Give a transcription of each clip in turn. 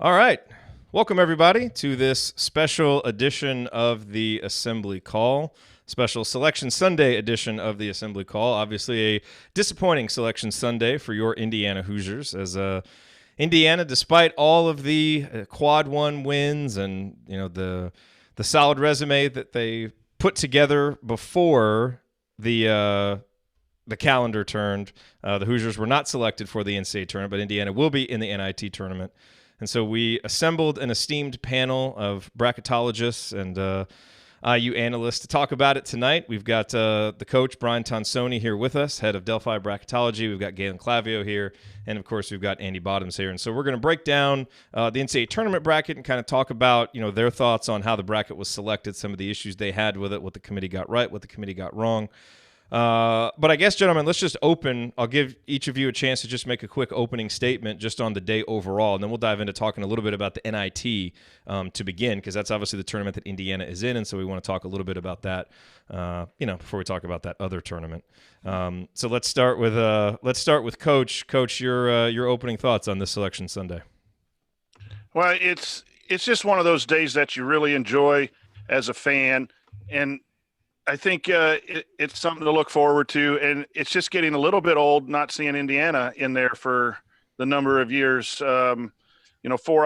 All right. Welcome, everybody, to this special edition of the Assembly Call, special Selection Sunday edition of the Assembly Call. Obviously, a disappointing Selection Sunday for your Indiana Hoosiers, as Indiana, despite all of the quad one wins and the solid resume that they put together before the calendar turned, the Hoosiers were not selected for the NCAA Tournament, but Indiana will be in the NIT Tournament. And so we assembled an esteemed panel of bracketologists and IU analysts to talk about it tonight. We've got the coach, Brian Tonsoni, here with us, head of Delphi Bracketology. We've got Galen Clavio here. And, of course, we've got Andy Bottoms here. And so we're going to break down the NCAA Tournament bracket and kind of talk about, their thoughts on how the bracket was selected, some of the issues they had with it, what the committee got right, what the committee got wrong. But I guess, gentlemen, let's just open. I'll give each of you a chance to just make a quick opening statement just on the day overall, and then we'll dive into talking a little bit about the NIT to begin, because that's obviously the tournament that Indiana is in, and so we want to talk a little bit about that, before we talk about that other tournament. So let's start with Coach. Coach, your opening thoughts on this Selection Sunday. Well, it's just one of those days that you really enjoy as a fan, and I think it's something to look forward to, and it's just getting a little bit old not seeing Indiana in there for the number of years, 4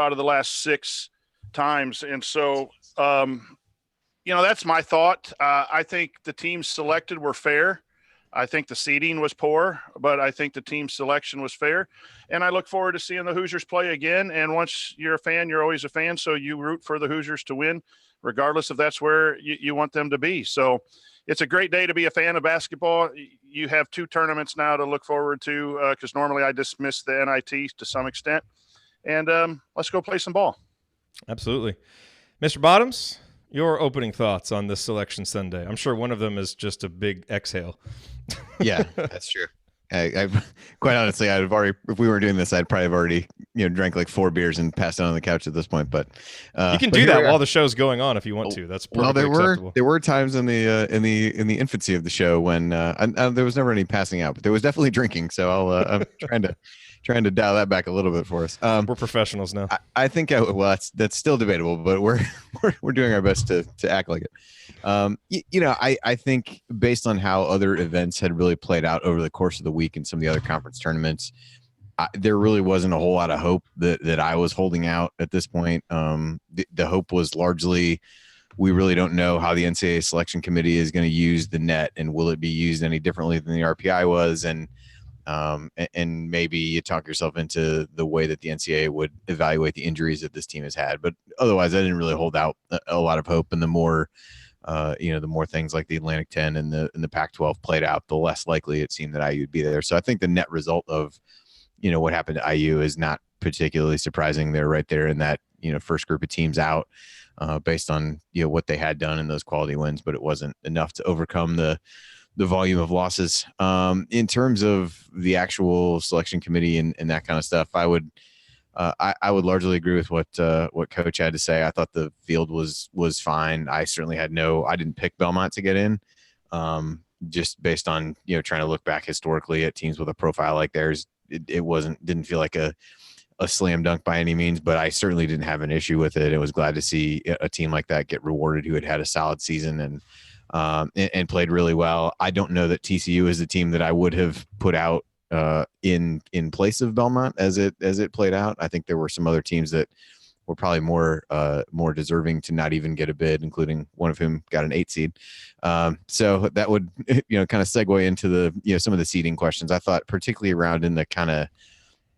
out of the last 6 times. And so, that's my thought. I think the teams selected were fair. I think the seeding was poor, but I think the team selection was fair. And I look forward to seeing the Hoosiers play again. And once you're a fan, you're always a fan. So you root for the Hoosiers to win, regardless if that's where you want them to be. So it's a great day to be a fan of basketball. You have 2 tournaments now to look forward to, because normally I dismiss the NIT to some extent. And let's go play some ball. Absolutely. Mr. Bottoms, your opening thoughts on this Selection Sunday. I'm sure one of them is just a big exhale. Yeah, that's true. I quite honestly, I'd have already, if we were doing this, I'd probably have already, drank like 4 beers and passed out on the couch at this point. But you can do that while the show's going on if you want to. That's perfectly acceptable. There were times in the infancy of the show when there was never any passing out, but there was definitely drinking. So I'm trying to dial that back a little bit for us. We're professionals now. I think that's still debatable, but we're doing our best to act like it. I think based on how other events had really played out over the course of the week and some of the other conference tournaments, there really wasn't a whole lot of hope that I was holding out at this point. The hope was largely, we really don't know how the NCAA selection committee is going to use the net, and will it be used any differently than the RPI was? And maybe you talk yourself into the way that the NCAA would evaluate the injuries that this team has had. But otherwise, I didn't really hold out a lot of hope. And the more things like the Atlantic 10 and the Pac-12 played out, the less likely it seemed that IU would be there. So I think the net result of, what happened to IU is not particularly surprising. They're right there in that, first group of teams out based on, what they had done in those quality wins, but it wasn't enough to overcome the volume of losses. In terms of the actual selection committee and that kind of stuff, I would largely agree with what Coach had to say. I thought the field was fine. I certainly I didn't pick Belmont to get in, just based on trying to look back historically at teams with a profile like theirs. It didn't feel like a slam dunk by any means, but I certainly didn't have an issue with it. I was glad to see a team like that get rewarded who had a solid season and played really well. I don't know that TCU is the team that I would have put out in place of Belmont as it played out. I think there were some other teams that were probably more deserving to not even get a bid, including one of whom got an 8 seed. So that would kind of segue into the some of the seeding questions. I thought particularly around in the kind of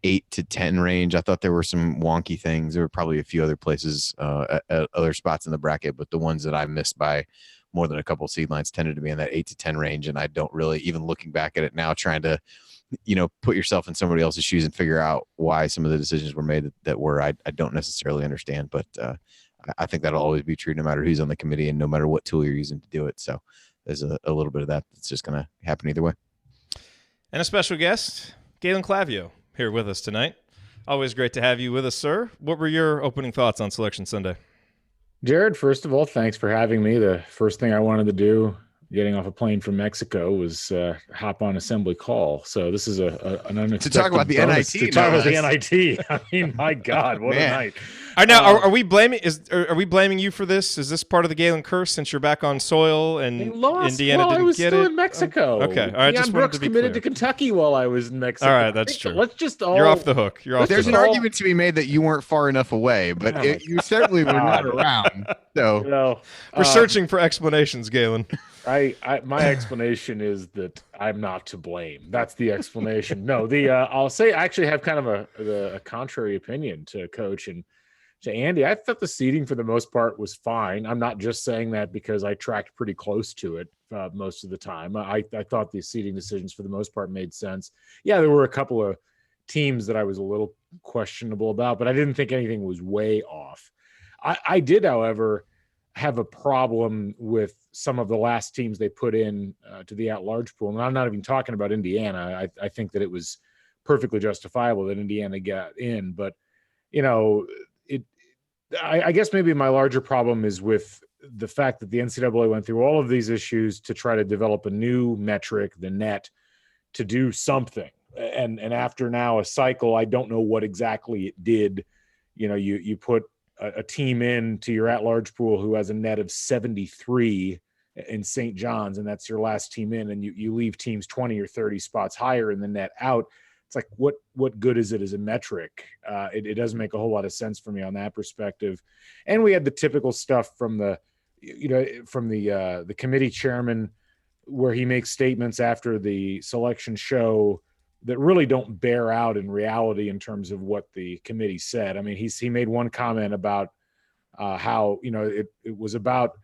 8 to 10 range, I thought there were some wonky things. There were probably a few other places at other spots in the bracket, but the ones that I missed by more than a couple seed lines tended to be in that 8 to 10 range. And I don't really, even looking back at it now, trying to, put yourself in somebody else's shoes and figure out why some of the decisions were made that were, I don't necessarily understand, but I think that'll always be true no matter who's on the committee and no matter what tool you're using to do it. So there's a little bit of that that's just going to happen either way. And a special guest, Galen Clavio, here with us tonight. Always great to have you with us, sir. What were your opening thoughts on Selection Sunday? Jared, first of all, thanks for having me. The first thing I wanted to do getting off a plane from Mexico was hop on assembly call. So this is an unexpected to talk about the bonus. NIT. To talk about the NIT. I mean, my God, what a Man. night! Are we blaming? Are we blaming you for this? Is this part of the Galen curse since you're back on soil and They lost Indiana while didn't I was get still it? in Mexico. Okay, all right. Deion Just wanted Brooks to be committed clear. to Kentucky while I was in Mexico. All right, that's true. Let's just all. You're off the hook. You're off. There's the an hook. argument to be made that you weren't far enough away, but Oh my you certainly were not God. around. So You know, We're searching for explanations, Galen. my explanation is that I'm not to blame. That's the explanation. No, I'll say I actually have kind of a contrary opinion to Coach and to Andy. I thought the seating for the most part was fine. I'm not just saying that because I tracked pretty close to it most of the time. I thought the seating decisions for the most part made sense. Yeah, there were a couple of teams that I was a little questionable about, but I didn't think anything was way off. I did, however, have a problem with some of the last teams they put in to the at-large pool. And I'm not even talking about Indiana. I think that it was perfectly justifiable that Indiana got in. But, you know, I guess maybe my larger problem is with the fact that the NCAA went through all of these issues to try to develop a new metric, the net, to do something. And after now a cycle, I don't know what exactly it did. You know, you put a team into your at-large pool who has a net of 73 in St. John's, and that's your last team in, and you leave teams 20 or 30 spots higher in the net out. It's like, what good is it as a metric? It doesn't make a whole lot of sense for me on that perspective. And we had the typical stuff from the committee chairman, where he makes statements after the selection show that really don't bear out in reality in terms of what the committee said. I mean, he made one comment about how, you know, it was about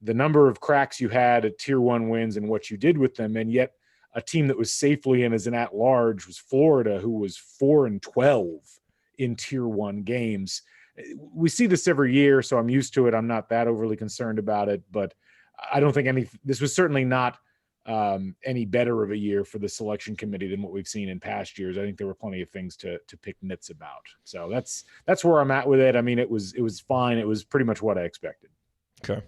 the number of cracks you had at tier 1 wins and what you did with them. And yet a team that was safely in as an at-large was Florida, who was 4-12 in tier 1 games. We see this every year, so I'm used to it. I'm not that overly concerned about it, but I don't think this was certainly not any better of a year for the selection committee than what we've seen in past years. I think there were plenty of things to pick nits about. So that's where I'm at with it. I mean, it was fine. It was pretty much what I expected. Okay.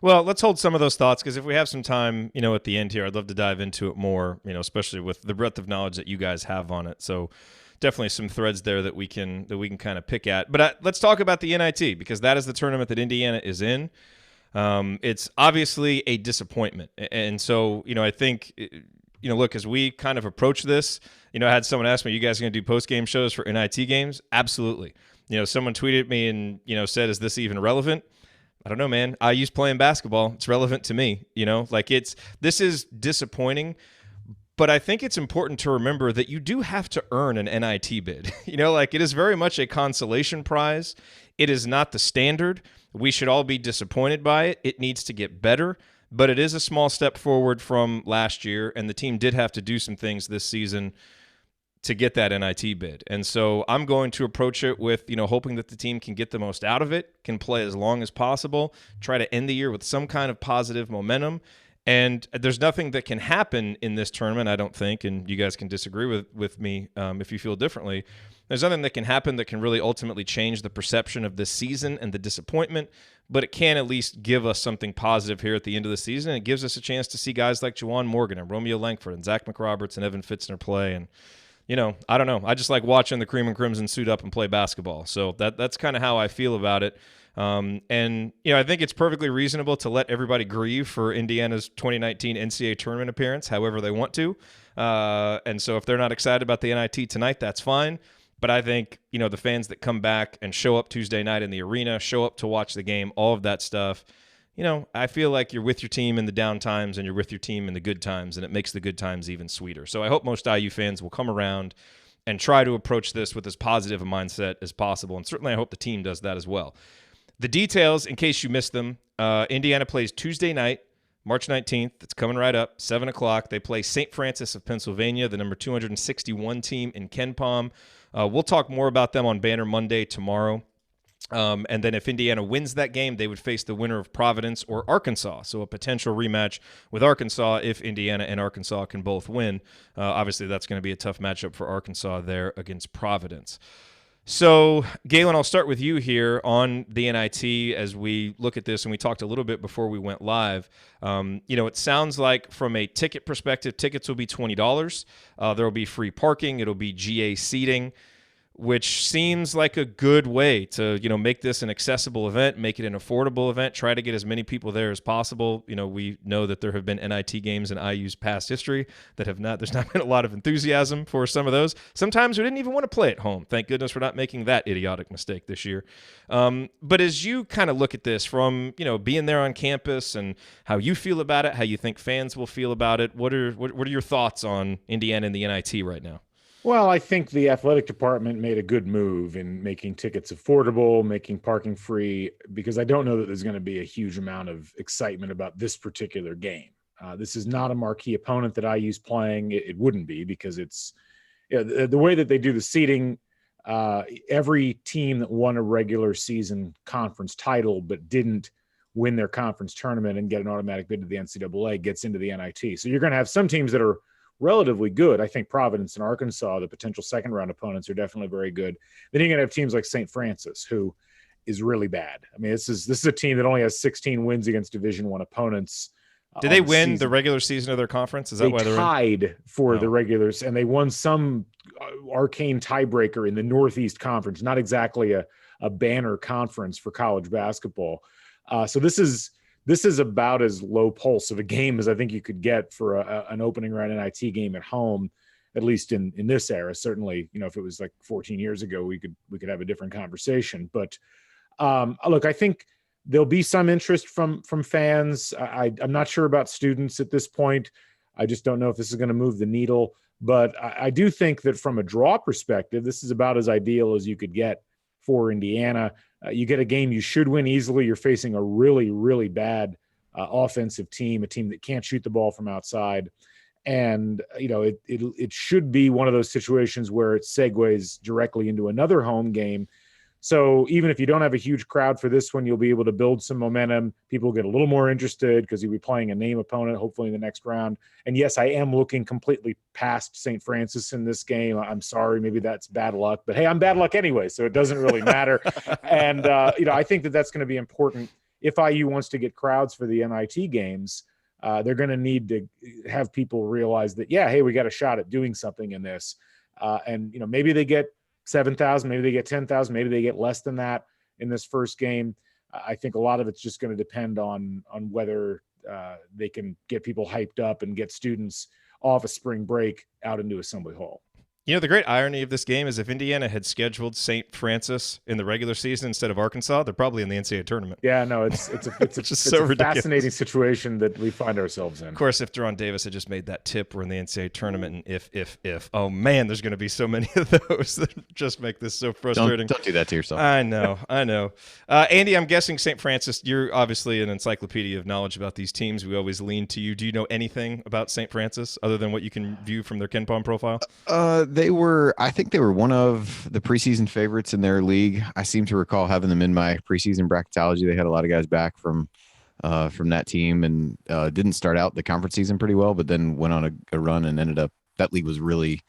Well, let's hold some of those thoughts, because if we have some time, you know, at the end here, I'd love to dive into it more, you know, especially with the breadth of knowledge that you guys have on it. So definitely some threads there that we can kind of pick at. But let's talk about the NIT, because that is the tournament that Indiana is in. It's obviously a disappointment. And so, you know, I think, you know, look, as we kind of approach this, you know, I had someone ask me, you guys going to do post-game shows for NIT games? Absolutely. You know, someone tweeted me and, you know, said, is this even relevant? I don't know, man. I use playing basketball. It's relevant to me, you know, like this is disappointing, but I think it's important to remember that you do have to earn an NIT bid. You know, like it is very much a consolation prize. It is not the standard. We should all be disappointed by it. It needs to get better, but it is a small step forward from last year, and the team did have to do some things this season to get that NIT bid. And so I'm going to approach it with, you know, hoping that the team can get the most out of it, can play as long as possible, try to end the year with some kind of positive momentum. And there's nothing that can happen in this tournament, I don't think, and you guys can disagree with me if you feel differently. There's nothing that can happen that can really ultimately change the perception of this season and the disappointment, but it can at least give us something positive here at the end of the season. It gives us a chance to see guys like Juwan Morgan and Romeo Langford and Zach McRoberts and Evan Fitzner play. And, you know, I don't know. I just like watching the Cream and Crimson suit up and play basketball. So that's kind of how I feel about it. And, you know, I think it's perfectly reasonable to let everybody grieve for Indiana's 2019 NCAA Tournament appearance however they want to. And so if they're not excited about the NIT tonight, that's fine. But I think, you know, the fans that come back and show up Tuesday night in the arena, show up to watch the game, all of that stuff, you know, I feel like you're with your team in the down times and you're with your team in the good times, and it makes the good times even sweeter. So I hope most IU fans will come around and try to approach this with as positive a mindset as possible. And certainly I hope the team does that as well. The details, in case you missed them, Indiana plays Tuesday night, March 19th. It's coming right up, 7 o'clock. They play St. Francis of Pennsylvania, the number 261 team in KenPom. We'll talk more about them on Banner Monday tomorrow. And then if Indiana wins that game, they would face the winner of Providence or Arkansas. So a potential rematch with Arkansas if Indiana and Arkansas can both win. Obviously, that's going to be a tough matchup for Arkansas there against Providence. So, Galen, I'll start with you here on the NIT as we look at this, and we talked a little bit before we went live. It sounds like from a ticket perspective, tickets will be $20. There will be free parking. It'll be GA seating, which seems like a good way to, make this an accessible event, make it an affordable event, try to get as many people there as possible. We know that there have been NIT games in IU's past history that there's not been a lot of enthusiasm for some of those. Sometimes we didn't even want to play at home. Thank goodness we're not making that idiotic mistake this year. But as you kind of look at this from, being there on campus and how you feel about it, how you think fans will feel about it, what are your thoughts on Indiana and the NIT right now? Well, I think the athletic department made a good move in making tickets affordable, making parking free, because I don't know that there's going to be a huge amount of excitement about this particular game. This is not a marquee opponent that IU's playing. It wouldn't be, because it's the way that they do the seating. Every team that won a regular season conference title but didn't win their conference tournament and get an automatic bid to the NCAA gets into the NIT. So you're going to have some teams that are relatively good. I think Providence and Arkansas, the potential second round opponents, are definitely very good. Then you're going to have teams like St. Francis, who is really bad. I mean, this is a team that only has 16 wins against Division I opponents. Did they win the regular season of their conference? Is that why they're tied for the regulars, and they won some arcane tiebreaker in the Northeast Conference? Not exactly a banner conference for college basketball. So this is about as low pulse of a game as I think you could get for an opening round NIT game at home, at least in this era. Certainly, if it was like 14 years ago, we could have a different conversation. But look, I think there'll be some interest from fans. I'm not sure about students at this point. I just don't know if this is going to move the needle. But I do think that from a draw perspective, this is about as ideal as you could get for Indiana. You get a game you should win easily. You're facing a really, really bad offensive team, a team that can't shoot the ball from outside. And, it should be one of those situations where it segues directly into another home game. So even if you don't have a huge crowd for this one, you'll be able to build some momentum. People get a little more interested because you'll be playing a name opponent, hopefully in the next round. And yes, I am looking completely past St. Francis in this game. I'm sorry, maybe that's bad luck, but hey, I'm bad luck anyway, so it doesn't really matter. And, I think that that's going to be important. If IU wants to get crowds for the NIT games, they're going to need to have people realize that, hey, we got a shot at doing something in this. And maybe they get 7,000, maybe they get 10,000, maybe they get less than that in this first game. I think a lot of it's just going to depend on whether they can get people hyped up and get students off a spring break out into Assembly Hall. The great irony of this game is if Indiana had scheduled St. Francis in the regular season instead of Arkansas, they're probably in the NCAA tournament. Yeah, no, it's a fascinating situation that we find ourselves in. Of course, if Deron Davis had just made that tip, we're in the NCAA tournament, and if, oh man, there's going to be so many of those that just make this so frustrating. Don't do that to yourself. I know. Andy, I'm guessing St. Francis, you're obviously an encyclopedia of knowledge about these teams. We always lean to you. Do you know anything about St. Francis other than what you can view from their KenPom profile? I think they were one of the preseason favorites in their league. I seem to recall having them in my preseason bracketology. They had a lot of guys back from that team and didn't start out the conference season pretty well, but then went on a run and ended up, that league was really,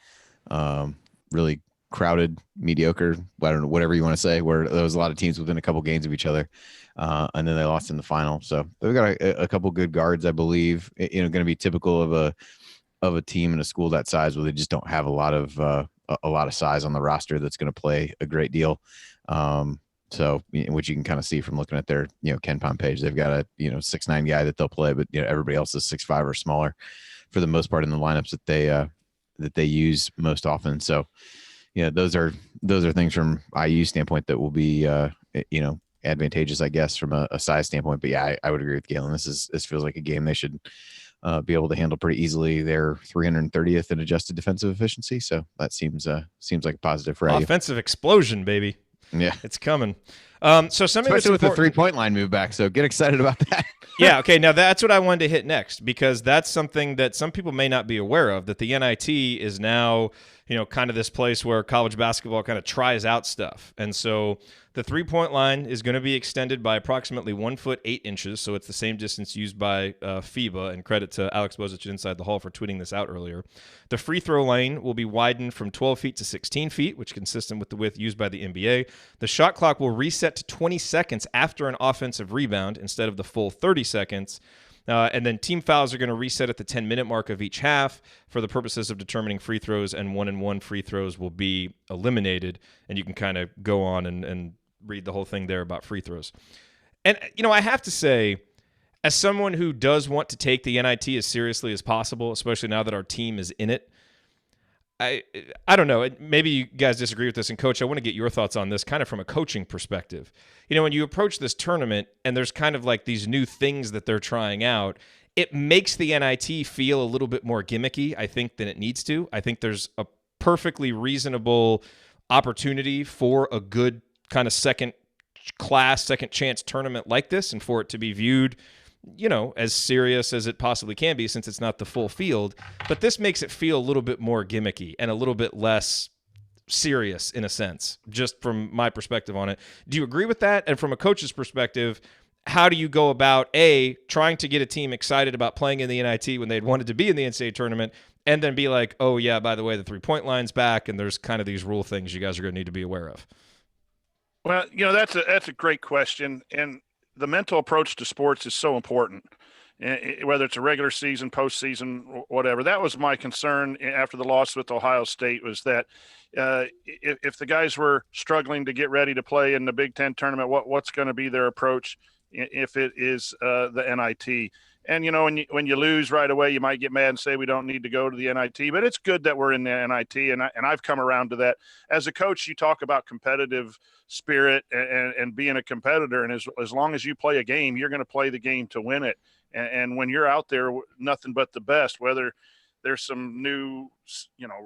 really crowded, mediocre. I don't know, whatever you want to say, where there was a lot of teams within a couple games of each other. And then they lost in the final. So they've got a couple good guards, I believe, going to be typical of a team and a school that size where they just don't have a lot of size on the roster that's going to play a great deal. So which you can kind of see from looking at their, KenPom page, they've got a, 6'9" guy that they'll play, but everybody else is 6'5" or smaller for the most part in the lineups that they use most often. So, those are things from IU standpoint that will be, advantageous, I guess, from a size standpoint. But yeah, I would agree with Galen. This feels like a game they should be able to handle pretty easily. They're 330th in adjusted defensive efficiency, so that seems like a positive for IU. Offensive explosion, baby. Yeah, it's coming. So something especially with the 3-point line move back. So get excited about that. Yeah. Okay. Now that's what I wanted to hit next, because that's something that some people may not be aware of, that the NIT is now, kind of this place where college basketball kind of tries out stuff. And so The 3-point line is going to be extended by approximately 1 foot 8 inches, so it's the same distance used by FIBA, and credit to Alex Bozich Inside the Hall for tweeting this out earlier. The free throw lane will be widened from 12 feet to 16 feet, which is consistent with the width used by the NBA. The shot clock will reset to 20 seconds after an offensive rebound instead of the full 30 seconds. And then team fouls are going to reset at the 10-minute mark of each half for the purposes of determining free throws, and 1-and-1 free throws will be eliminated. And you can kind of go on and read the whole thing there about free throws. And, I have to say, as someone who does want to take the NIT as seriously as possible, especially now that our team is in it, I don't know. Maybe you guys disagree with this. And, Coach, I want to get your thoughts on this kind of from a coaching perspective. When you approach this tournament and there's kind of like these new things that they're trying out, it makes the NIT feel a little bit more gimmicky, I think, than it needs to. I think there's a perfectly reasonable opportunity for a good kind of second chance tournament like this, and for it to be viewed, as serious as it possibly can be, since it's not the full field. But this makes it feel a little bit more gimmicky and a little bit less serious in a sense, just from my perspective on it. Do you agree with that? And from a coach's perspective, how do you go about trying to get a team excited about playing in the NIT when they'd wanted to be in the NCAA tournament, and then be like, oh yeah, by the way, the 3-point line's back, and there's kind of these rule things you guys are going to need to be aware of? Well, that's a great question, and the mental approach to sports is so important. Whether it's a regular season, postseason, whatever. That was my concern after the loss with Ohio State, was that if the guys were struggling to get ready to play in the Big Ten tournament, what's going to be their approach if it is the NIT? And, when you lose right away, you might get mad and say we don't need to go to the NIT. But it's good that we're in the NIT, and I've come around to that. As a coach, you talk about competitive spirit and being a competitor, and as long as you play a game, you're going to play the game to win it. And when you're out there, nothing but the best, whether there's some new,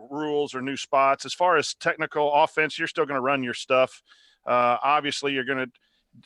rules or new spots. As far as technical offense, you're still going to run your stuff. Obviously, you're going to,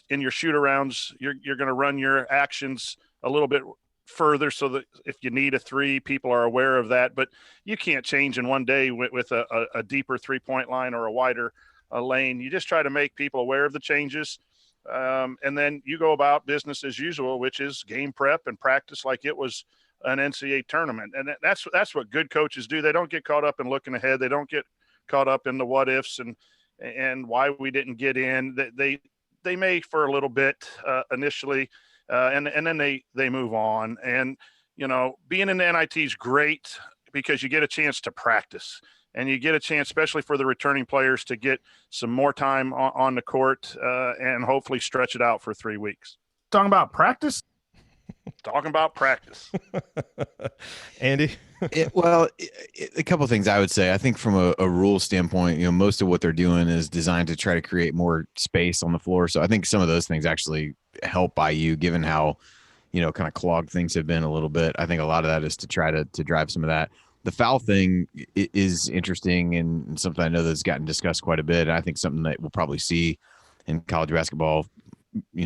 in your shoot-arounds, you're going to run your actions a little bit further so that if you need a three, people are aware of that. But you can't change in one day with a deeper 3-point line or a wider lane. You just try to make people aware of the changes. And then you go about business as usual, which is game prep and practice like it was an NCAA tournament. And that's what good coaches do. They don't get caught up in looking ahead. They don't get caught up in the what ifs and why we didn't get in. They may for a little bit initially, and then they move on. And, being in the NIT is great because you get a chance to practice. And you get a chance, especially for the returning players, to get some more time on the court and hopefully stretch it out for 3 weeks. Talking about practice? Talking about practice. Andy? A couple of things I would say. I think from a rule standpoint, most of what they're doing is designed to try to create more space on the floor. So I think some of those things actually help IU, given how, kind of clogged things have been a little bit. I think a lot of that is to try to drive some of that. The foul thing is interesting and something I know that's gotten discussed quite a bit. And I think something that we'll probably see in college basketball,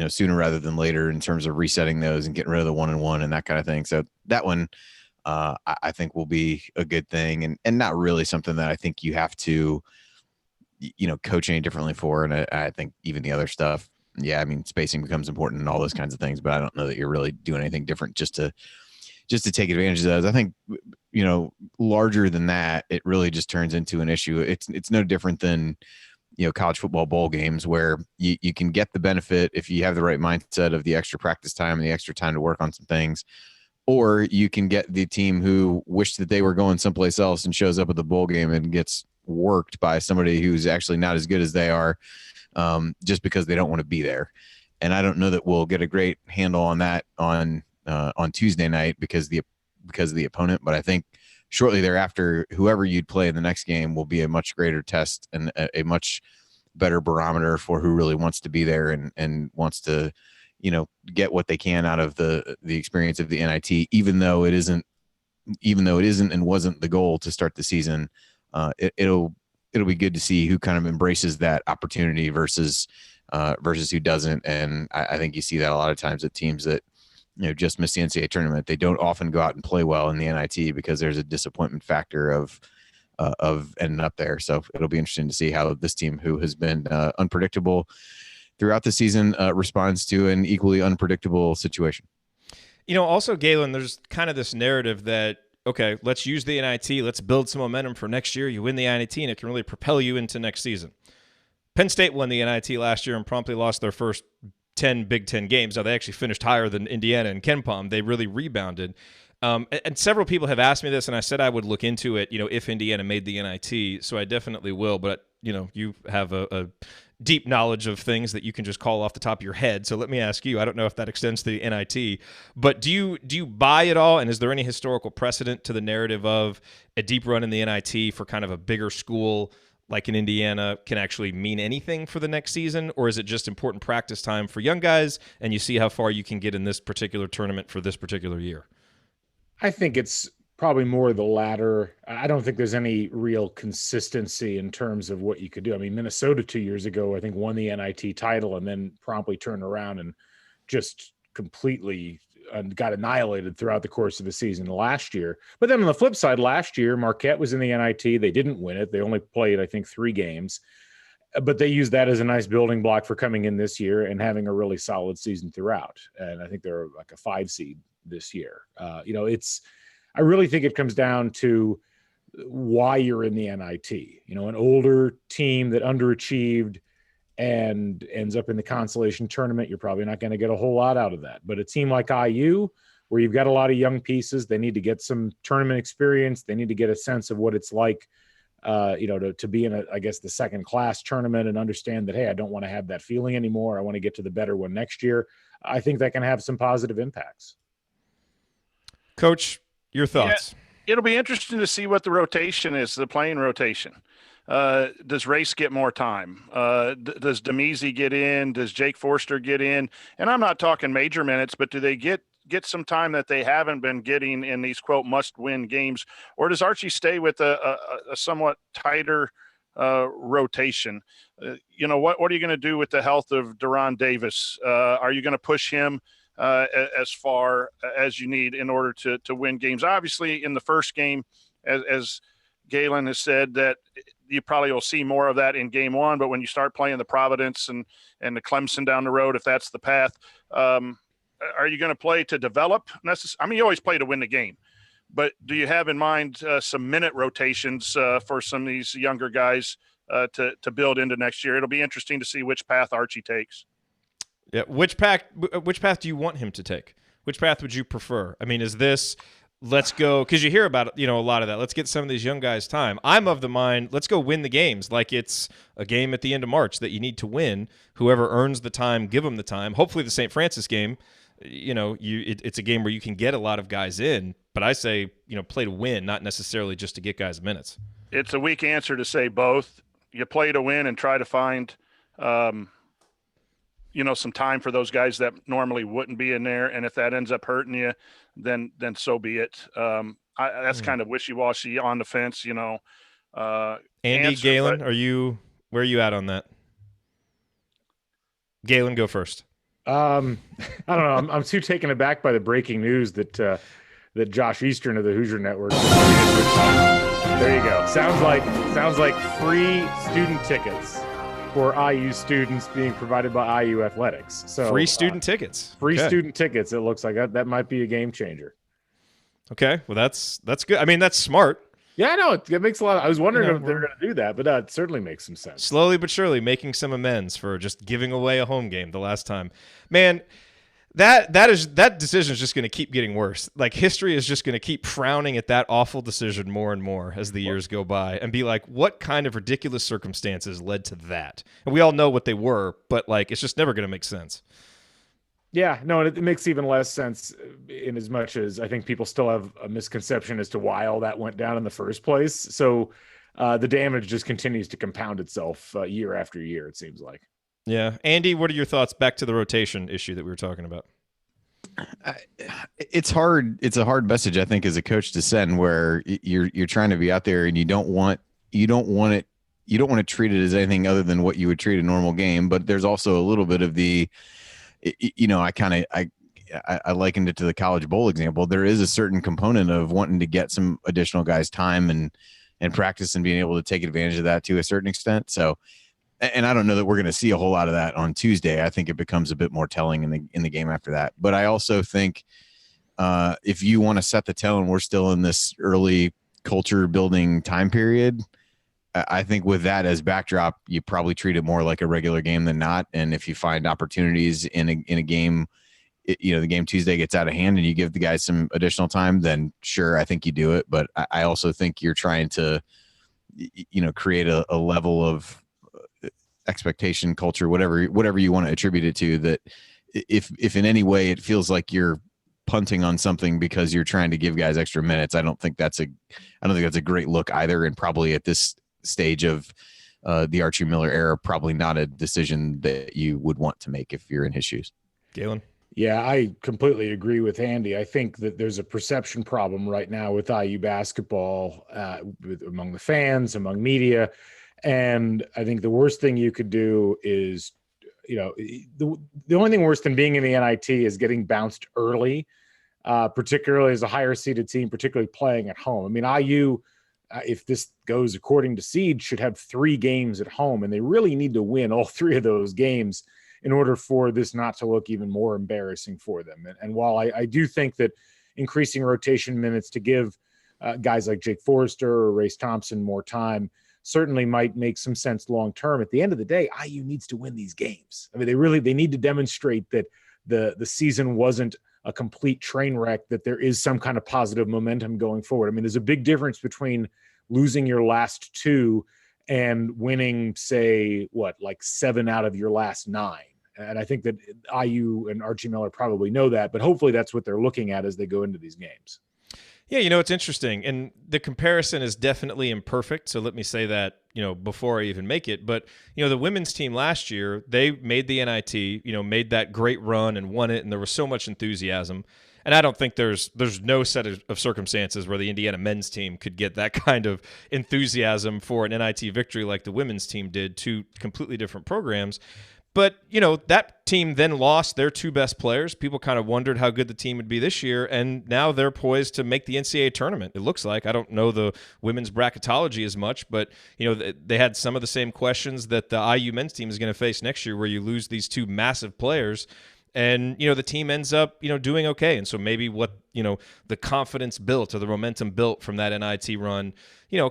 sooner rather than later, in terms of resetting those and getting rid of the 1-and-1 and that kind of thing. So that one, I think, will be a good thing, and not really something that I think you have to, coach any differently for. And I think even the other stuff, spacing becomes important and all those kinds of things, but I don't know that you're really doing anything different just to take advantage of those. I think, larger than that, it really just turns into an issue. It's no different than, college football bowl games, where you can get the benefit if you have the right mindset of the extra practice time and the extra time to work on some things, or you can get the team who wished that they were going someplace else and shows up at the bowl game and gets worked by somebody who's actually not as good as they are, just because they don't want to be there. And I don't know that we'll get a great handle on that on Tuesday night because of the opponent. But I think shortly thereafter, whoever you'd play in the next game will be a much greater test and a much better barometer for who really wants to be there and wants to, get what they can out of the experience of the NIT, even though it isn't and wasn't the goal to start the season. It'll be good to see who kind of embraces that opportunity versus who doesn't. And I think you see that a lot of times at teams that, just miss the NCAA tournament. They don't often go out and play well in the NIT because there's a disappointment factor of of ending up there. So it'll be interesting to see how this team, who has been unpredictable throughout the season, responds to an equally unpredictable situation. Also, Galen, there's kind of this narrative that, okay, let's use the NIT. Let's build some momentum for next year. You win the NIT, and it can really propel you into next season. Penn State won the NIT last year and promptly lost their first 10 Big Ten games. Now, they actually finished higher than Indiana and KenPom. They really rebounded. And several people have asked me this, and I said I would look into it, if Indiana made the NIT, so I definitely will. But, you have a deep knowledge of things that you can just call off the top of your head. So let me ask you, I don't know if that extends to the NIT, but do you buy it all? And is there any historical precedent to the narrative of a deep run in the NIT for kind of a bigger school like in Indiana can actually mean anything for the next season? Or is it just important practice time for young guys and you see how far you can get in this particular tournament for this particular year? I think it's probably more the latter. I don't think there's any real consistency in terms of what you could do. I mean, Minnesota 2 years ago, I think, won the NIT title and then promptly turned around and just completely got annihilated throughout the course of the season last year. But then on the flip side, last year, Marquette was in the NIT. They didn't win it. They only played, I think, 3 games. But they used that as a nice building block for coming in this year and having a really solid season throughout. And I think they're like a 5 seed this year. I really think it comes down to why you're in the NIT. An older team that underachieved and ends up in the consolation tournament, you're probably not going to get a whole lot out of that. But a team like IU, where you've got a lot of young pieces, they need to get some tournament experience. They need to get a sense of what it's like, to be in the second class tournament and understand that, hey, I don't want to have that feeling anymore. I want to get to the better one next year. I think that can have some positive impacts. Coach, your thoughts? Yeah, it'll be interesting to see what the rotation is, the playing rotation. Does Race get more time? Does Demezi get in? Does Jake Forster get in? And I'm not talking major minutes, but do they get some time that they haven't been getting in these, quote, must-win games? Or does Archie stay with a somewhat tighter rotation? What are you going to do with the health of Deron Davis? Are you going to push him as far as you need in order to win games? Obviously, in the first game, as Galen has said, that you probably will see more of that in game 1. But when you start playing the Providence and the Clemson down the road, if that's the path, are you going to play to develop? You always play to win the game. But do you have in mind some minute rotations for some of these younger guys to build into next year? It'll be interesting to see which path Archie takes. Yeah, which path do you want him to take? Which path would you prefer? I mean, is this let's go, because you hear about a lot of that. Let's get some of these young guys time. I'm of the mind, let's go win the games like it's a game at the end of March that you need to win. Whoever earns the time, give them the time. Hopefully the St. Francis game, it's a game where you can get a lot of guys in. But I say, play to win, not necessarily just to get guys minutes. It's a weak answer to say both. You play to win and try to find some time for those guys that normally wouldn't be in there. And if that ends up hurting you, then so be it. That's kind of wishy-washy on the fence, Andy, Galen, where are you at on that? Galen, go first. I don't know. I'm too taken aback by the breaking news that Josh Eastern of the Hoosier Network. There you go. Sounds like free student tickets for IU students being provided by IU Athletics. So free student tickets. Student tickets. It looks like that might be a game changer. Okay, well that's good. I mean, that's smart. Yeah, I know it makes a lot. I was wondering if they were going to do that, but that certainly makes some sense. Slowly but surely, making some amends for just giving away a home game the last time. Man, that decision is just going to keep getting worse. Like, history is just going to keep frowning at that awful decision more and more as the years go by, and be like, what kind of ridiculous circumstances led to that? And we all know what they were, but it's just never going to make sense. Yeah, no, and it makes even less sense in as much as I think people still have a misconception as to why all that went down in the first place. So the damage just continues to compound itself year after year, it seems like. Yeah. Andy, what are your thoughts back to the rotation issue that we were talking about? It's hard. It's a hard message, I think, as a coach to send, where you're trying to be out there and you don't want to treat it as anything other than what you would treat a normal game. But there's also a little bit of the, I likened it to the college bowl example. There is a certain component of wanting to get some additional guys time and and practice and being able to take advantage of that to a certain extent. So, and I don't know that we're going to see a whole lot of that on Tuesday. I think it becomes a bit more telling in the game after that. But I also think if you want to set the tone, we're still in this early culture building time period. I think with that as backdrop, you probably treat it more like a regular game than not. And if you find opportunities in a game, the game Tuesday gets out of hand and you give the guys some additional time, then sure, I think you do it. But I also think you're trying to, create a level of expectation, culture, whatever you want to attribute it to, that if in any way it feels like you're punting on something because you're trying to give guys extra minutes, I don't think that's a great look either. And probably at this stage of the Archie Miller era, probably not a decision that you would want to make if you're in his shoes. Galen? Yeah, I completely agree with Andy. I think that there's a perception problem right now with IU basketball among the fans, among media. And I think the worst thing you could do is, the only thing worse than being in the NIT is getting bounced early, particularly as a higher seeded team, particularly playing at home. I mean, IU, if this goes according to seed, should have 3 games at home, and they really need to win all 3 of those games in order for this not to look even more embarrassing for them. And while I do think that increasing rotation minutes to give guys like Jake Forrester or Race Thompson more time certainly might make some sense long term, at the end of the day, IU needs to win these games. I mean, they need to demonstrate that the season wasn't a complete train wreck, that there is some kind of positive momentum going forward. I mean, there's a big difference between losing your last 2 and winning, say, 7 out of your last 9. And I think that IU and Archie Miller probably know that, but hopefully that's what they're looking at as they go into these games. Yeah, it's interesting. And the comparison is definitely imperfect. So let me say that, before I even make it. But, the women's team last year, they made the NIT, made that great run and won it. And there was so much enthusiasm. And I don't think there's no set of circumstances where the Indiana men's team could get that kind of enthusiasm for an NIT victory like the women's team did. 2 completely different programs. But, that team then lost their 2 best players. People kind of wondered how good the team would be this year, and now they're poised to make the NCAA tournament, it looks like. I don't know the women's bracketology as much, but, they had some of the same questions that the IU men's team is going to face next year, where you lose these 2 massive players, and, the team ends up, doing okay. And so maybe what, the confidence built or the momentum built from that NIT run,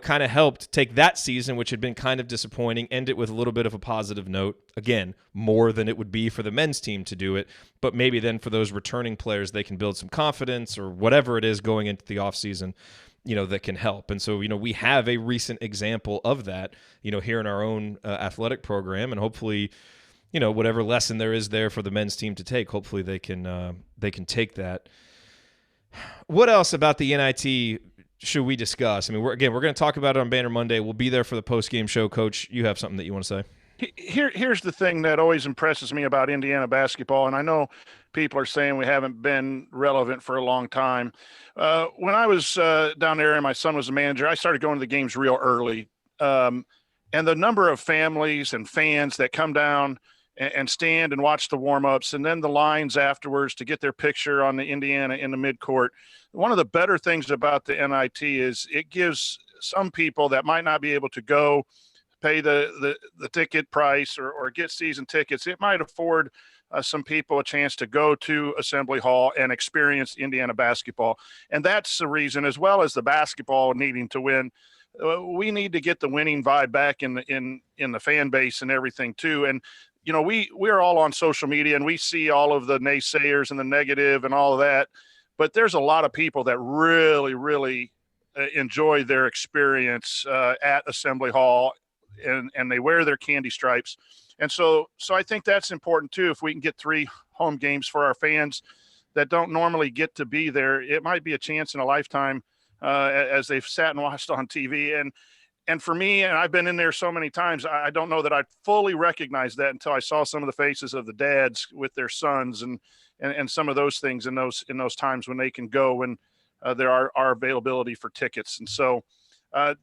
kind of helped take that season, which had been kind of disappointing, end it with a little bit of a positive note. Again, more than it would be for the men's team to do it, but maybe then for those returning players, they can build some confidence or whatever it is going into the offseason, that can help. And so, we have a recent example of that, here in our own athletic program, and hopefully, whatever lesson there is there for the men's team to take, hopefully they can take that. What else about the NIT should we discuss? I mean, we're going to talk about it on Banner Monday. We'll be there for the post-game show. Coach, you have something that you want to say? Here's the thing that always impresses me about Indiana basketball, and I know people are saying we haven't been relevant for a long time. When I was down there and my son was a manager, I started going to the games real early. And the number of families and fans that come down and stand and watch the warm-ups, and then the lines afterwards to get their picture on the Indiana in the midcourt. One of the better things about the NIT is it gives some people that might not be able to go pay the ticket price or get season tickets. It might afford some people a chance to go to Assembly Hall and experience Indiana basketball. And that's the reason, as well as the basketball needing to win, we need to get the winning vibe back in the fan base and everything too. And we're all on social media and we see all of the naysayers and the negative and all of that, but there's a lot of people that really, really enjoy their experience at Assembly Hall, and they wear their candy stripes. And so I think that's important too. If we can get 3 home games for our fans that don't normally get to be there, it might be a chance in a lifetime as they've sat and watched on TV. And for me, and I've been in there so many times, I don't know that I fully recognized that until I saw some of the faces of the dads with their sons and some of those things in those times when they can go and there are availability for tickets. And so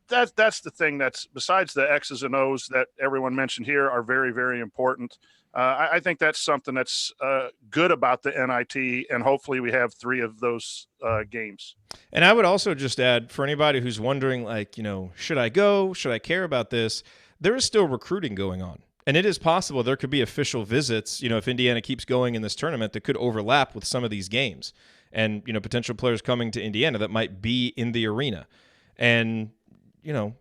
That's the thing that's besides the X's and O's that everyone mentioned here are very, very important. I think that's something that's good about the NIT, and hopefully we have 3 of those games. And I would also just add, for anybody who's wondering, like, should I go? Should I care about this? There is still recruiting going on. And it is possible there could be official visits, if Indiana keeps going in this tournament, that could overlap with some of these games. And, potential players coming to Indiana that might be in the arena. And,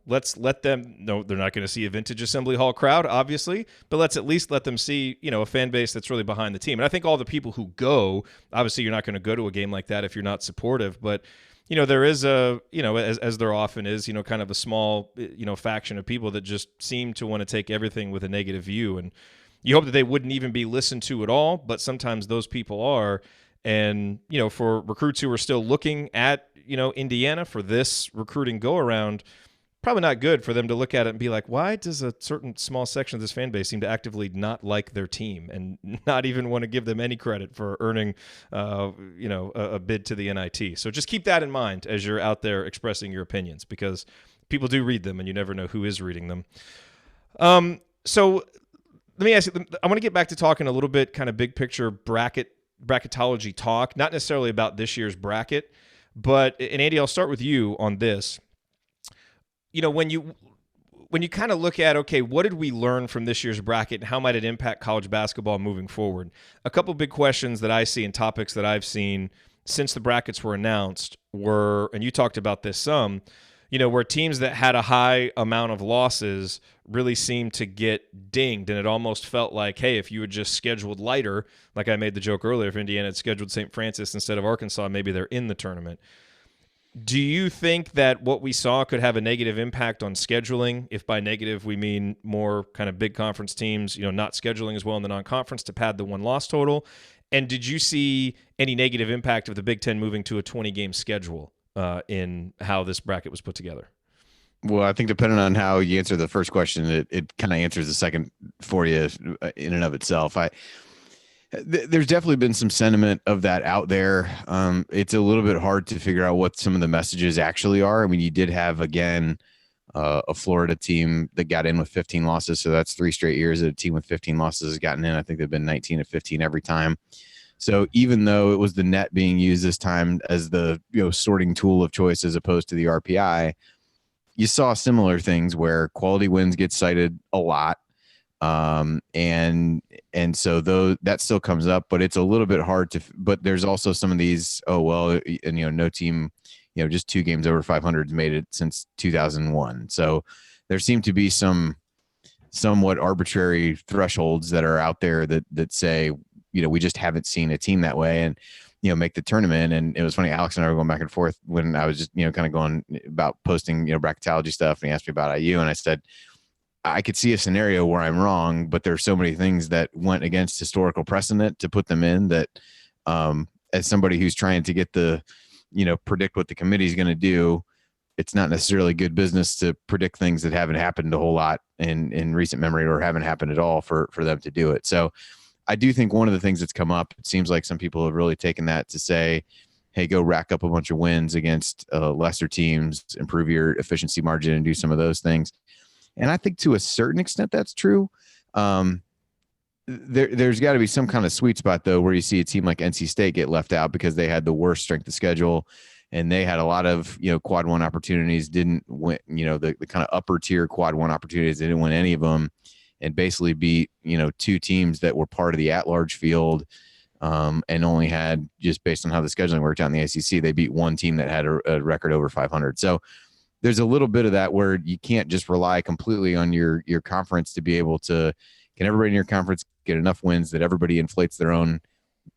let's let them know they're not going to see a vintage Assembly Hall crowd, obviously, but let's at least let them see, a fan base that's really behind the team. And I think all the people who go, obviously you're not going to go to a game like that if you're not supportive, but there is as there often is, kind of a small, faction of people that just seem to want to take everything with a negative view. And you hope that they wouldn't even be listened to at all, but sometimes those people are. And, for recruits who are still looking at, Indiana for this recruiting go around, probably not good for them to look at it and be like, why does a certain small section of this fan base seem to actively not like their team and not even want to give them any credit for earning, a bid to the NIT? So just keep that in mind as you're out there expressing your opinions, because people do read them and you never know who is reading them. So let me ask you, I want to get back to talking a little bit kind of big picture bracketology talk, not necessarily about this year's bracket, but, and Andy, I'll start with you on this. When you kind of look at, okay, what did we learn from this year's bracket and how might it impact college basketball moving forward? A couple big questions that I see and topics that I've seen since the brackets were announced were, and you talked about this some, where teams that had a high amount of losses really seemed to get dinged. And it almost felt like, hey, if you had just scheduled lighter, like I made the joke earlier, if Indiana had scheduled St. Francis instead of Arkansas, maybe they're in the tournament. Do you think that what we saw could have a negative impact on scheduling? If by negative we mean more kind of big conference teams, not scheduling as well in the non-conference to pad the 1-loss total? And did you see any negative impact of the Big Ten moving to a 20-game schedule in how this bracket was put together? Well, I think depending on how you answer the first question, it kind of answers the second for you in and of itself. There's definitely been some sentiment of that out there. It's a little bit hard to figure out what some of the messages actually are. I mean, you did have, again, a Florida team that got in with 15 losses. So that's 3 straight years that a team with 15 losses has gotten in. I think they've been 19 to 15 every time. So even though it was the net being used this time as the sorting tool of choice as opposed to the RPI, you saw similar things where quality wins get cited a lot. And so though that still comes up, but it's a little bit hard to, but there's also some of these, and no team, just 2 games over 500 made it since 2001. So there seem to be some somewhat arbitrary thresholds that are out there that say, we just haven't seen a team that way and, make the tournament. And it was funny, Alex and I were going back and forth when I was just, kind of going about posting, bracketology stuff. And he asked me about IU and I said, I could see a scenario where I'm wrong, but there's so many things that went against historical precedent to put them in that, as somebody who's trying to get the, predict what the committee is going to do, it's not necessarily good business to predict things that haven't happened a whole lot in recent memory or haven't happened at all for them to do it. So I do think one of the things that's come up, it seems like some people have really taken that to say, hey, go rack up a bunch of wins against lesser teams, improve your efficiency margin and do some of those things. And I think to a certain extent that's true. There's got to be some kind of sweet spot, though, where you see a team like NC State get left out because they had the worst strength of schedule and they had a lot of, quad 1 opportunities, didn't win, the kind of upper tier quad 1 opportunities. They didn't win any of them and basically beat, 2 teams that were part of the at-large field and only had, just based on how the scheduling worked out in the ACC, they beat 1 team that had a record over 500. So there's a little bit of that where you can't just rely completely on your conference to be able to, can everybody in your conference get enough wins that everybody inflates their own,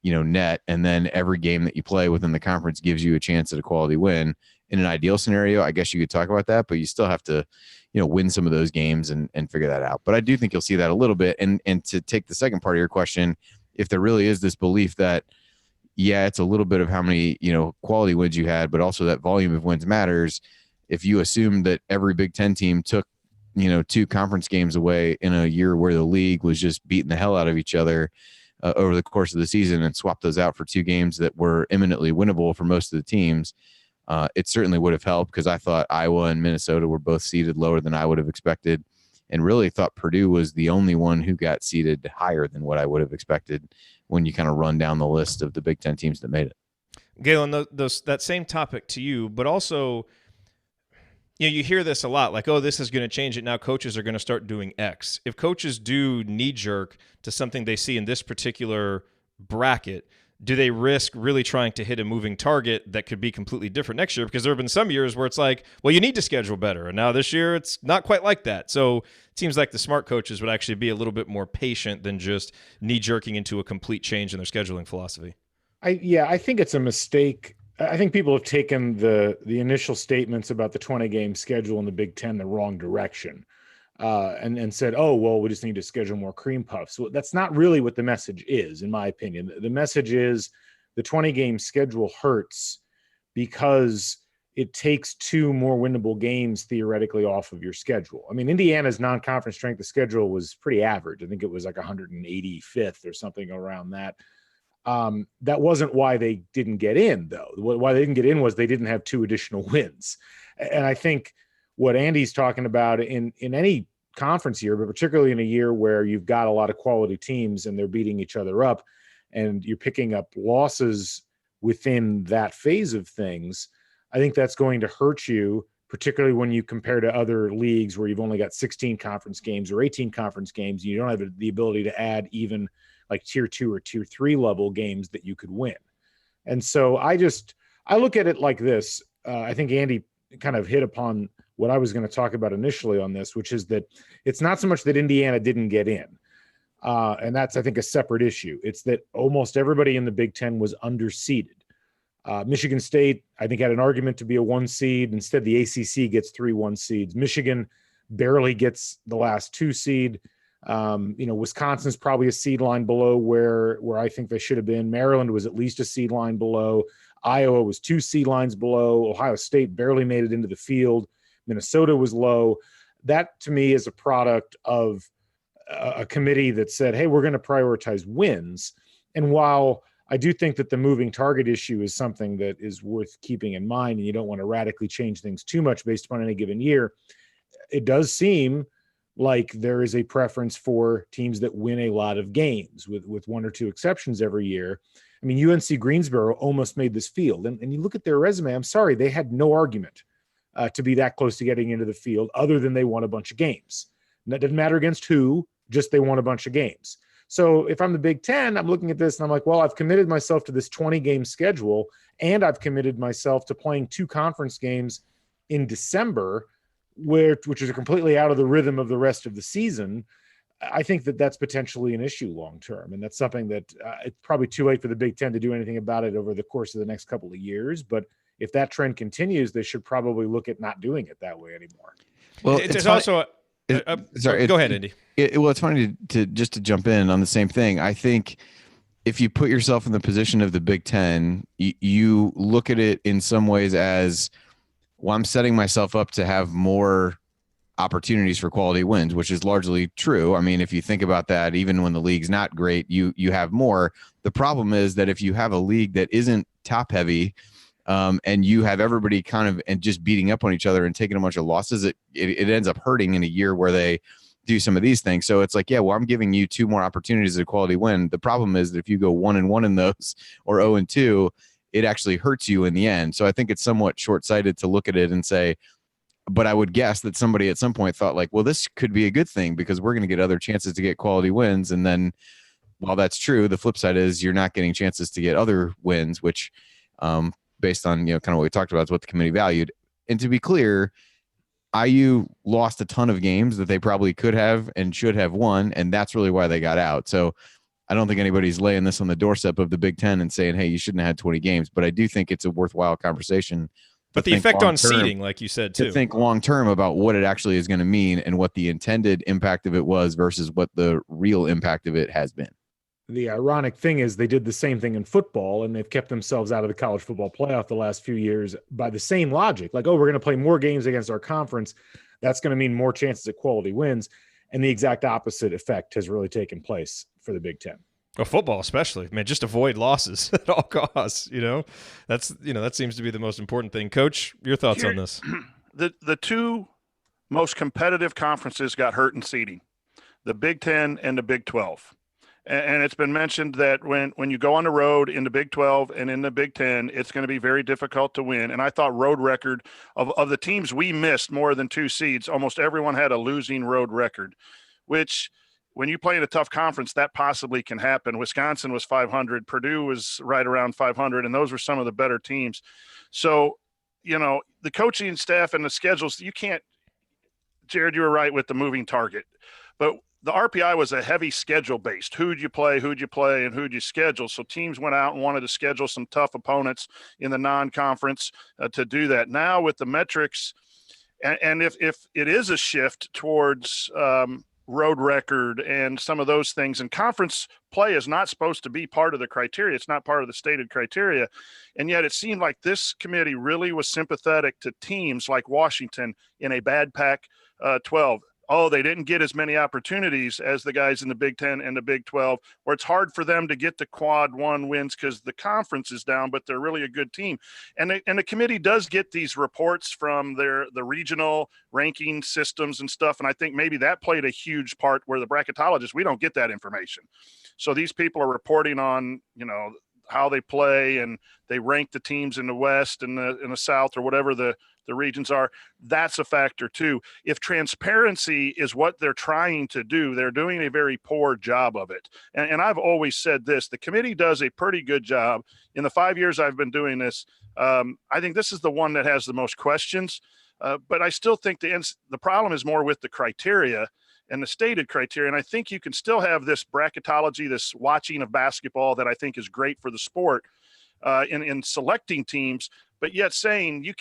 net, and then every game that you play within the conference gives you a chance at a quality win. In an ideal scenario, I guess you could talk about that, but you still have to, win some of those games and figure that out. But I do think you'll see that a little bit. And to take the second part of your question, if there really is this belief that, yeah, it's a little bit of how many, quality wins you had, but also that volume of wins matters. If you assume that every Big Ten team took, 2 conference games away in a year where the league was just beating the hell out of each other over the course of the season and swapped those out for 2 games that were imminently winnable for most of the teams, It certainly would have helped because I thought Iowa and Minnesota were both seeded lower than I would have expected, and really thought Purdue was the only one who got seeded higher than what I would have expected when you kind of run down the list of the Big Ten teams that made it. Galen, that same topic to you, but also, you hear this a lot, like, oh, this is going to change it now. Coaches are going to start doing X. If coaches do knee jerk to something they see in this particular bracket, do they risk really trying to hit a moving target that could be completely different next year? Because there have been some years where it's like, well, you need to schedule better. And now this year it's not quite like that. So it seems like the smart coaches would actually be a little bit more patient than just knee jerking into a complete change in their scheduling philosophy. I think it's a mistake. I think people have taken the initial statements about the 20-game schedule in the Big Ten the wrong direction, and said, oh, well, we just need to schedule more cream puffs. Well, that's not really what the message is, in my opinion. The message is the 20-game schedule hurts because it takes 2 more winnable games theoretically off of your schedule. I mean, Indiana's non-conference strength of schedule was pretty average. I think it was like 185th or something around that. That wasn't why they didn't get in, though. Why they didn't get in was they didn't have 2 additional wins. And I think what Andy's talking about in any conference year, but particularly in a year where you've got a lot of quality teams and they're beating each other up and you're picking up losses within that phase of things, I think that's going to hurt you, particularly when you compare to other leagues where you've only got 16 conference games or 18 conference games. You don't have the ability to add even like tier 2 or tier 3 level games that you could win. And so I look at it like this. I think Andy kind of hit upon what I was going to talk about initially on this, which is that it's not so much that Indiana didn't get in. And that's, I think, a separate issue. It's that almost everybody in the Big Ten was underseeded. Michigan State, I think, had an argument to be a 1 seed. Instead, the ACC gets 3 1 seeds. Michigan barely gets the last 2 seed. Wisconsin's probably a seed line below where I think they should have been. Maryland was at least a seed line below. Iowa was 2 seed lines below. Ohio State barely made it into the field. Minnesota was low. That, to me, is a product of a committee that said, hey, we're going to prioritize wins. And while I do think that the moving target issue is something that is worth keeping in mind, and you don't want to radically change things too much based upon any given year, it does seem like there is a preference for teams that win a lot of games with 1 or 2 exceptions every year. I mean, UNC Greensboro almost made this field. And you look at their resume, I'm sorry, they had no argument to be that close to getting into the field other than they won a bunch of games. And that didn't matter against who, just they won a bunch of games. So if I'm the Big Ten, I'm looking at this and I'm like, well, I've committed myself to this 20-game schedule, and I've committed myself to playing 2 conference games in December, which is completely out of the rhythm of the rest of the season. I think that that's potentially an issue long-term. And that's something that it's probably too late for the Big Ten to do anything about it over the course of the next couple of years. But if that trend continues, they should probably look at not doing it that way anymore. Well, it's also sorry. Go ahead, Andy. It's funny to jump in on the same thing. I think if you put yourself in the position of the Big Ten, you look at it in some ways as, well, I'm setting myself up to have more opportunities for quality wins, which is largely true. I mean, if you think about that, even when the league's not great, you have more. The problem is that if you have a league that isn't top heavy, and you have everybody kind of and just beating up on each other and taking a bunch of losses, it ends up hurting in a year where they do some of these things. So it's like, yeah, well, I'm giving you 2 more opportunities at a quality win. The problem is that if you go 1-1 in those or 0-2, it actually hurts you in the end. So I think it's somewhat short-sighted to look at it and say, but I would guess that somebody at some point thought like, well, this could be a good thing because we're going to get other chances to get quality wins. And then while that's true, the flip side is you're not getting chances to get other wins, which based on, kind of what we talked about is what the committee valued. And to be clear, IU lost a ton of games that they probably could have and should have won. And that's really why they got out. So I don't think anybody's laying this on the doorstep of the Big Ten and saying, hey, you shouldn't have had 20 games. But I do think it's a worthwhile conversation. But the effect on seeding, like you said, too. To think long-term about what it actually is going to mean and what the intended impact of it was versus what the real impact of it has been. The ironic thing is they did the same thing in football, and they've kept themselves out of the college football playoff the last few years by the same logic. Like, oh, we're going to play more games against our conference. That's going to mean more chances at quality wins. And the exact opposite effect has really taken place for the Big Ten. Oh, football especially, man. Just avoid losses at all costs. That seems to be the most important thing. Coach, your thoughts on this? The two most competitive conferences got hurt in seeding, the Big Ten and the Big 12. And it's been mentioned that when you go on the road in the Big 12 and in the Big 10, it's going to be very difficult to win. And I thought road record of the teams we missed more than 2 seeds, almost everyone had a losing road record, which when you play in a tough conference, that possibly can happen. Wisconsin was 500, Purdue was right around 500, and those were some of the better teams. So, the coaching staff and the schedules, you can't, Jared, you were right with the moving target, but the RPI was a heavy schedule based. Who'd you play, and who'd you schedule? So teams went out and wanted to schedule some tough opponents in the non-conference to do that. Now with the metrics, and if it is a shift towards road record and some of those things, and conference play is not supposed to be part of the criteria. It's not part of the stated criteria. And yet it seemed like this committee really was sympathetic to teams like Washington in a bad Pac 12. Oh, they didn't get as many opportunities as the guys in the Big 10 and the Big 12, where it's hard for them to get the quad 1 wins because the conference is down, but they're really a good team. And the committee does get these reports from the regional ranking systems and stuff. And I think maybe that played a huge part where the bracketologists, we don't get that information. So these people are reporting on, how they play, and they rank the teams in the West and in the South or whatever the regions are. That's a factor too. If transparency is what they're trying to do, they're doing a very poor job of it. And I've always said this, the committee does a pretty good job. In the 5 years I've been doing this, I think this is the one that has the most questions. But I still think the problem is more with the criteria and the stated criteria. And I think you can still have this bracketology, this watching of basketball that I think is great for the sport in selecting teams, but yet saying you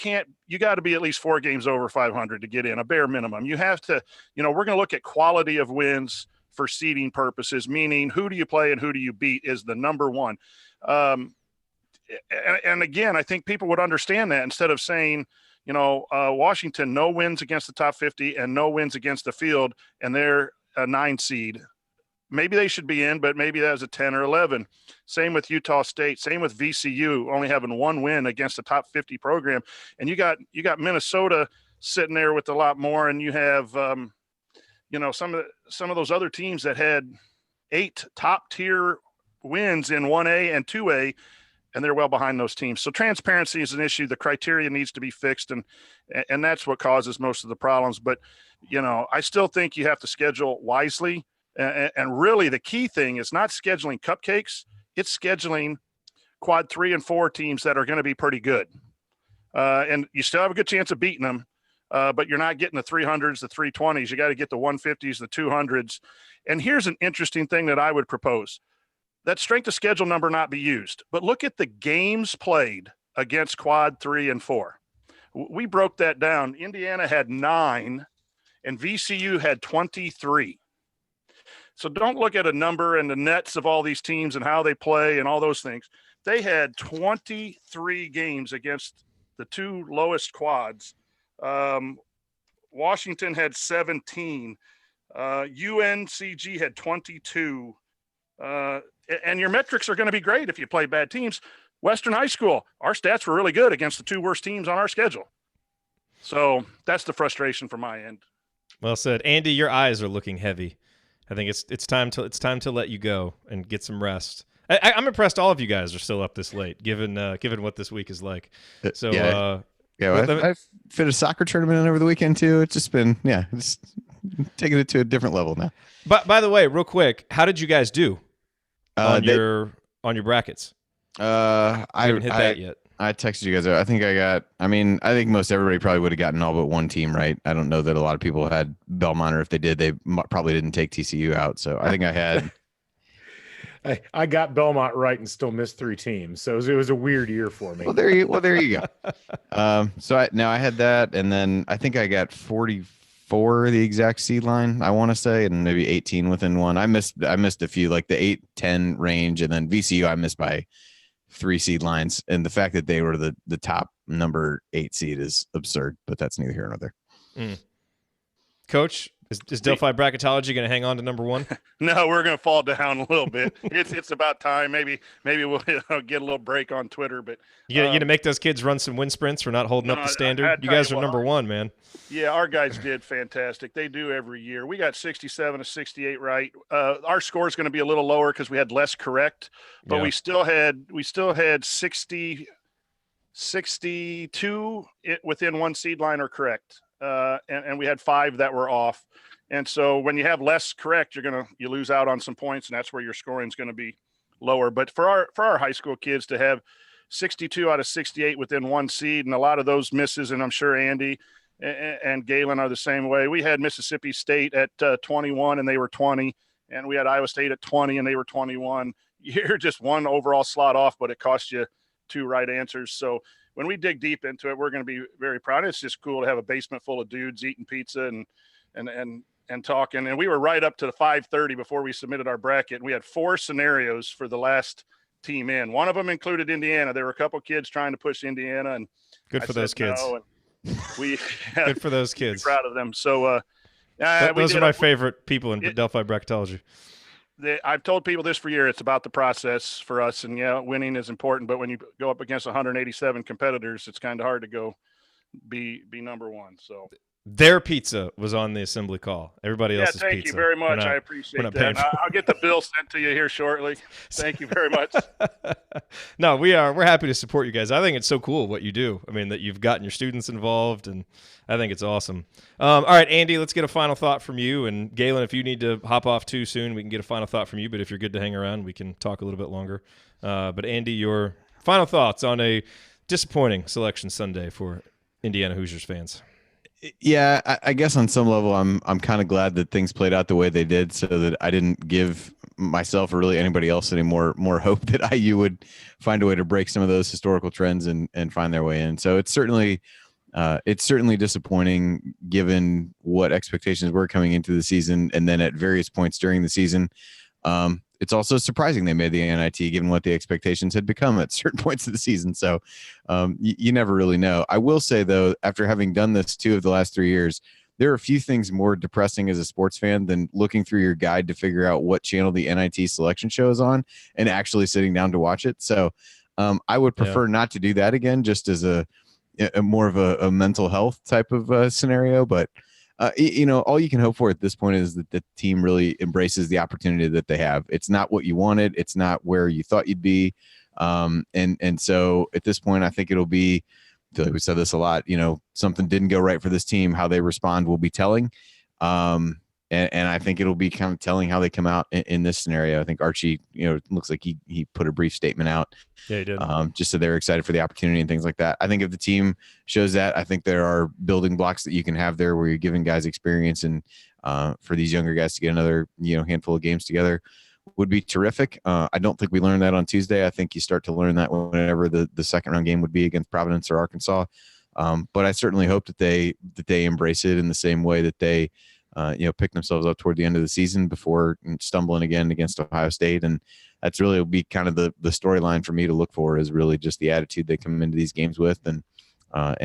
got to be at least 4 games over 500 to get in, a bare minimum. You have to, we're going to look at quality of wins for seeding purposes, meaning who do you play and who do you beat is the number one. And again, I think people would understand that instead of saying, Washington, no wins against the top 50 and no wins against the field, and they're a 9 seed. Maybe they should be in, but maybe that was a 10 or 11. Same with Utah State. Same with VCU, only having 1 win against the top 50 program. And you got Minnesota sitting there with a lot more, and you have, some of those other teams that had 8 top tier wins in 1A and 2A. And they're well behind those teams. So transparency is an issue. The criteria needs to be fixed, and that's what causes most of the problems. But, I still think you have to schedule wisely. And really the key thing is not scheduling cupcakes. It's scheduling quad 3 and 4 teams that are going to be pretty good. And you still have a good chance of beating them, but you're not getting the 300s, the 320s. You got to get the 150s, the 200s. And here's an interesting thing that I would propose. That strength of schedule number not be used, but look at the games played against quad 3 and 4. We broke that down. Indiana had 9 and VCU had 23. So don't look at a number and the nets of all these teams and how they play and all those things. They had 23 games against the 2 lowest quads. Washington had 17. UNCG had 22. And your metrics are going to be great if you play bad teams. Western High School, our stats were really good against the 2 worst teams on our schedule. So that's the frustration from my end. Well said. Andy, your eyes are looking heavy. I think it's time to let you go and get some rest. I'm impressed all of you guys are still up this late, given what this week is like. So I've fit a soccer tournament in over the weekend too. It's just been it's taking it to a different level now. But by the way, real quick, how did you guys do on your brackets? I haven't hit that yet. I texted you guys. I think most everybody probably would have gotten all but 1 team right. I don't know that a lot of people had Belmont, or if they did, they probably didn't take TCU out. So I think I had. I got Belmont right and still missed 3 teams. So it was a weird year for me. Well, there you go. So I had that, and then I think I got 44, the exact seed line, I want to say, and maybe 18 within 1. I missed a few, like the 8-10 range, and then VCU I missed by 3 seed lines, and the fact that they were the top number 8 seed is absurd, but that's neither here nor there. Coach, Is Delphi Bracketology going to hang on to number 1? No, we're going to fall down a little bit. It's about time. Maybe we'll get a little break on Twitter. But you going to make those kids run some wind sprints for not holding up the standard? You guys are number 1, man. Yeah, our guys did fantastic. They do every year. We got 67 to 68 right. Our score is going to be a little lower because we had less correct, but we still had 62 within one seed line are correct. And we had 5 that were off. And so when you have less correct, you lose out on some points, and that's where your scoring is going to be lower. But for our high school kids to have 62 out of 68 within one seed, and a lot of those misses, and I'm sure Andy and Galen are the same way. We had Mississippi State at 21, and they were 20, and we had Iowa State at 20, and they were 21. You're just one overall slot off, but it cost you 2 right answers. So when we dig deep into it, we're going to be very proud. It's just cool to have a basement full of dudes eating pizza and talking. And we were right up to the 5:30 before we submitted our bracket. And we had 4 scenarios for the last team in. One of them included Indiana. There were a couple kids trying to push Indiana, and good for those kids. No, we good for those kids. Proud of them. So those are my favorite people in Delphi Bracketology. I've told people this for years. It's about the process for us, and winning is important. But when you go up against 187 competitors, it's kind of hard to go be number 1. So their pizza was on the assembly call. Everybody else's pizza. Thank you very much. I appreciate that. I'll get the bill sent to you here shortly. Thank you very much. No, we're happy to support you guys. I think it's so cool what you do. I mean, that you've gotten your students involved, and I think it's awesome. All right, Andy, let's get a final thought from you. And Galen, if you need to hop off too soon, we can get a final thought from you. But if you're good to hang around, we can talk a little bit longer. But Andy, your final thoughts on a disappointing Selection Sunday for Indiana Hoosiers fans. Yeah, I guess on some level, I'm kind of glad that things played out the way they did, so that I didn't give myself or really anybody else any more hope that IU would find a way to break some of those historical trends and find their way in. So it's certainly disappointing given what expectations were coming into the season, and then at various points during the season. It's also surprising they made the NIT given what the expectations had become at certain points of the season. So you never really know. I will say, though, after having done this 2 of the last 3 years, there are a few things more depressing as a sports fan than looking through your guide to figure out what channel the NIT selection show is on and actually sitting down to watch it. So I would prefer not to do that again, just as a more of a mental health type of scenario. But all you can hope for at this point is that the team really embraces the opportunity that they have. It's not what you wanted. It's not where you thought you'd be. And so at this point, I think it'll be, I feel like we said this a lot, something didn't go right for this team. How they respond will be telling. And I think it'll be kind of telling how they come out in this scenario. I think Archie, it looks like he put a brief statement out. Yeah, he did. Just so they're excited for the opportunity and things like that. I think if the team shows that, I think there are building blocks that you can have there where you're giving guys experience, and for these younger guys to get another, handful of games together would be terrific. I don't think we learned that on Tuesday. I think you start to learn that whenever the second round game would be against Providence or Arkansas. But I certainly hope that they embrace it in the same way that they pick themselves up toward the end of the season before stumbling again against Ohio State. And that's really will be kind of the storyline for me to look for, is really just the attitude they come into these games with, and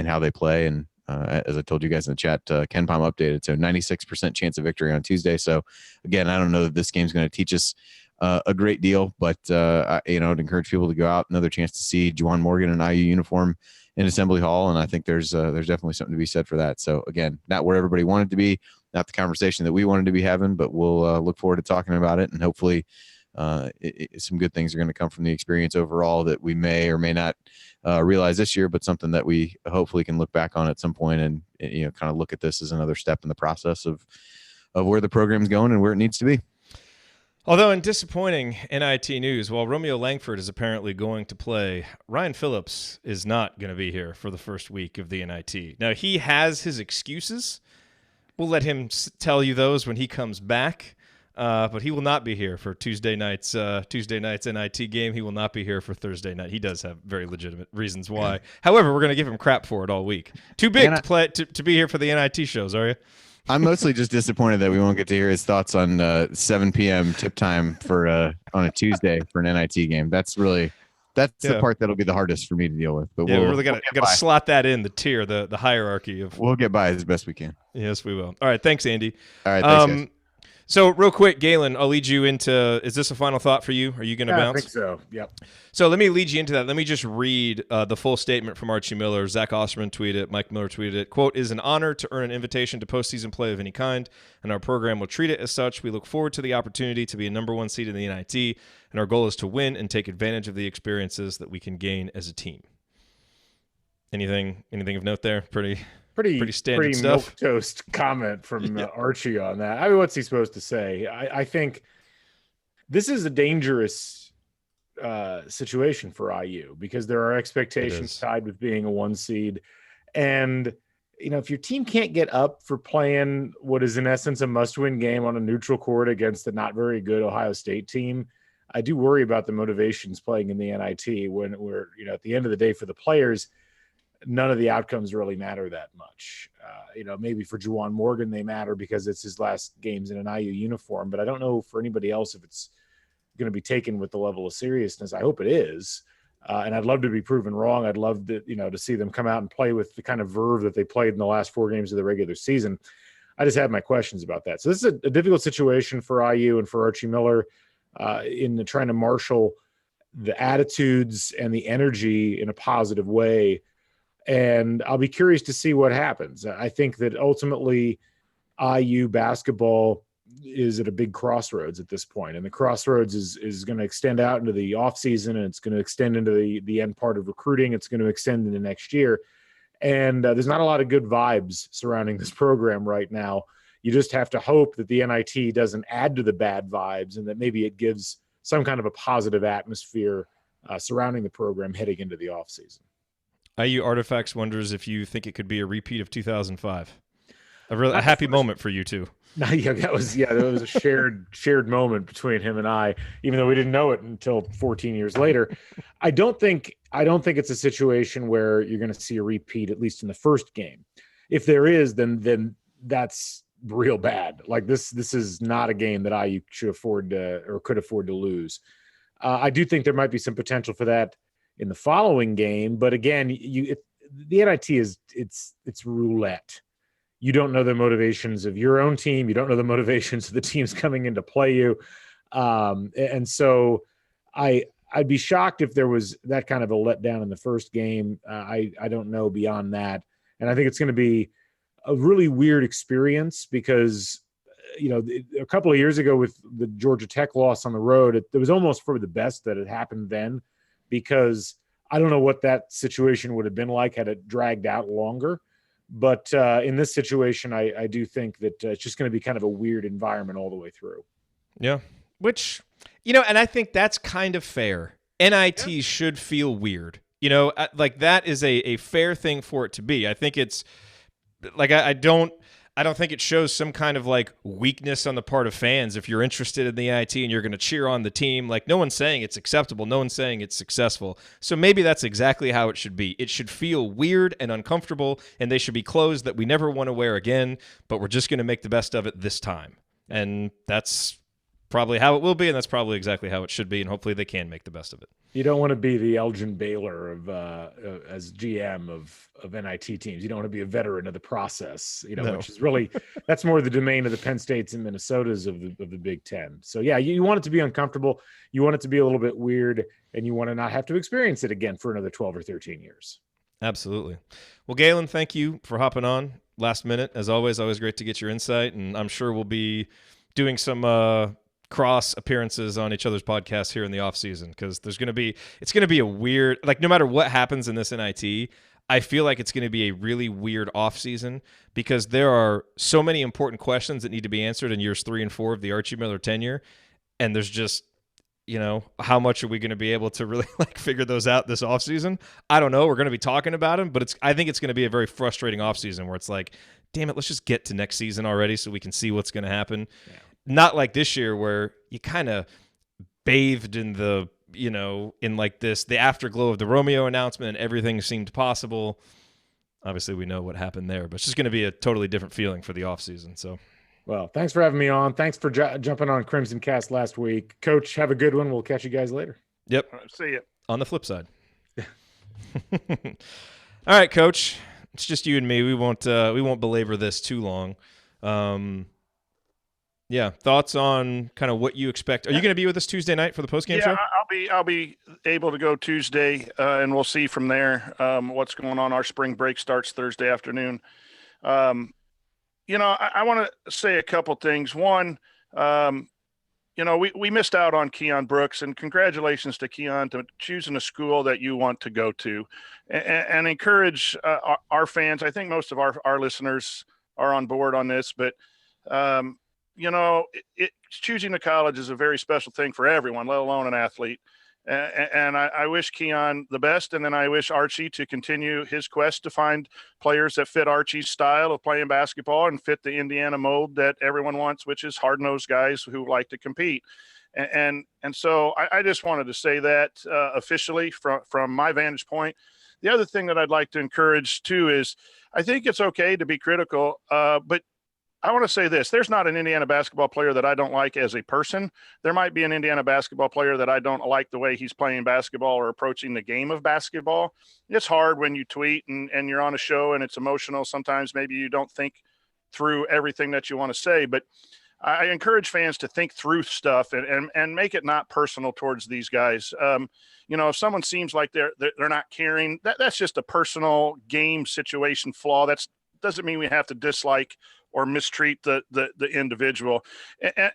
how they play. And as I told you guys in the chat, Ken Palm updated, so 96% chance of victory on Tuesday. So again, I don't know that this game's going to teach us a great deal, but I'd encourage people to go out, another chance to see Juwan Morgan in IU uniform in Assembly Hall. And I think there's definitely something to be said for that. So again, not where everybody wanted to be, not the conversation that we wanted to be having, but we'll look forward to talking about it. And hopefully some good things are going to come from the experience overall that we may or may not realize this year, but something that we hopefully can look back on at some point and kind of look at this as another step in the process of where the program's going and where it needs to be. Although in disappointing NIT news, while Romeo Langford is apparently going to play, Ryan Phillips is not going to be here for the first week of the NIT. Now, he has his excuses. We'll let him tell you those when he comes back. But he will not be here for Tuesday night's NIT game. He will not be here for Thursday night. He does have very legitimate reasons why. Yeah. However, we're going to give him crap for it all week. Too big to be here for the NIT shows, are you? I'm mostly just disappointed that we won't get to hear his thoughts on 7 p.m. tip time for on a Tuesday for an NIT game. That's really That's the part that'll be the hardest for me to deal with. But we really got to slot that in the tier, the hierarchy of. We'll get by as best we can. Yes, we will. All right, thanks, Andy. All right, thanks, guys. So real quick, Galen, I'll lead you into. Is this a final thought for you? Are you going to bounce? I think so. Yep. So let me lead you into that. Let me just read the full statement from Archie Miller. Zach Osterman tweeted it. Mike Miller tweeted it. Quote, "It is an honor to earn an invitation to postseason play of any kind, and our program will treat it as such. We look forward to the opportunity to be a number one seed in the NIT, and our goal is to win and take advantage of the experiences that we can gain as a team." Anything of note there? Pretty standard stuff. Milquetoast comment from Archie on that. I mean, what's he supposed to say? I think this is a dangerous situation for IU because there are expectations tied with being a 1 seed. And, if your team can't get up for playing what is in essence a must-win game on a neutral court against a not very good Ohio State team, I do worry about the motivations playing in the NIT when we're, at the end of the day for the players, none of the outcomes really matter that much. Maybe for Juwan Morgan, they matter because it's his last games in an IU uniform, but I don't know for anybody else if it's going to be taken with the level of seriousness. I hope it is. And I'd love to be proven wrong. I'd love to, to see them come out and play with the kind of verve that they played in the last 4 games of the regular season. I just have my questions about that. So this is a difficult situation for IU and for Archie Miller in trying to marshal the attitudes and the energy in a positive way. And I'll be curious to see what happens. I think that ultimately IU basketball is at a big crossroads at this point. And the crossroads is going to extend out into the offseason, and it's going to extend into the end part of recruiting. It's going to extend into next year. And there's not a lot of good vibes surrounding this program right now. You just have to hope that the NIT doesn't add to the bad vibes and that maybe it gives some kind of a positive atmosphere surrounding the program heading into the offseason. IU Artifacts wonders if you think it could be a repeat of 2005. A happy moment for you two. Yeah, that was a shared moment between him and I, even though we didn't know it until 14 years later. I don't think it's a situation where you're going to see a repeat, at least in the first game. If there is, then that's real bad. Like this is not a game that IU should afford to or could afford to lose. I do think there might be some potential for that in the following game, but again, the NIT is it's roulette. You don't know the motivations of your own team. You don't know the motivations of the teams coming in to play you, and so I'd be shocked if there was that kind of a letdown in the first game. I don't know beyond that, and I think it's going to be a really weird experience because a couple of years ago with the Georgia Tech loss on the road, it was almost for the best that it happened then. Because I don't know what that situation would have been like had it dragged out longer. But in this situation, I do think that it's just going to be kind of a weird environment all the way through. Yeah, which, and I think that's kind of fair. NIT should feel weird. Like that is a fair thing for it to be. I think it's like I don't think it shows some kind of like weakness on the part of fans if you're interested in the NIT and you're going to cheer on the team. Like no one's saying it's acceptable. No one's saying it's successful. So maybe that's exactly how it should be. It should feel weird and uncomfortable, and they should be clothes that we never want to wear again, but we're just going to make the best of it this time. And that's probably how it will be, and that's probably exactly how it should be, and hopefully they can make the best of it. You don't want to be the Elgin Baylor of as GM of NIT teams. You don't want to be a veteran of the process, which is really that's more the domain of the Penn States and Minnesotas of the Big Ten. So yeah, you want it to be uncomfortable, you want it to be a little bit weird, and you want to not have to experience it again for another 12 or 13 years. Absolutely. Well, Galen, thank you for hopping on last minute. As always great to get your insight, and I'm sure we'll be doing some cross appearances on each other's podcasts here in the off season, because it's going to be a weird, like no matter what happens in this NIT, I feel like it's going to be a really weird off season because there are so many important questions that need to be answered in years 3 and 4 of the Archie Miller tenure. And there's just, how much are we going to be able to really like figure those out this off season? I don't know. We're going to be talking about them, but I think it's going to be a very frustrating off season where it's like, damn it, let's just get to next season already so we can see what's going to happen. Yeah. Not like this year where you kind of bathed in the, in like the afterglow of the Romeo announcement and everything seemed possible. Obviously, we know what happened there, but it's just going to be a totally different feeling for the offseason. So, well, thanks for having me on. Thanks for jumping on Crimson Cast last week. Coach, have a good one. We'll catch you guys later. Yep. See ya. on the flip side. All right, Coach. It's just you and me. We won't belabor this too long. Yeah, thoughts on kind of what you expect. Are you going to be with us Tuesday night for the postgame show? I'll be able to go Tuesday, and we'll see from there what's going on. Our spring break starts Thursday afternoon. I want to say a couple things. One, we missed out on Keon Brooks, and congratulations to Keon to choosing a school that you want to go to, and encourage our fans. I think most of our listeners are on board on this, but choosing a college is a very special thing for everyone, let alone an athlete. And I wish Keon the best, and then I wish Archie to continue his quest to find players that fit Archie's style of playing basketball and fit the Indiana mold that everyone wants, which is hard-nosed guys who like to compete. And so I just wanted to say that officially from my vantage point. The other thing that I'd like to encourage, too, is I think it's okay to be critical, but I want to say this. There's not an Indiana basketball player that I don't like as a person. There might be an Indiana basketball player that I don't like the way he's playing basketball or approaching the game of basketball. It's hard when you tweet and you're on a show and it's emotional. Sometimes maybe you don't think through everything that you want to say, but I encourage fans to think through stuff and make it not personal towards these guys. If someone seems like they're not caring, that's just a personal game situation flaw. That doesn't mean we have to dislike or mistreat the individual.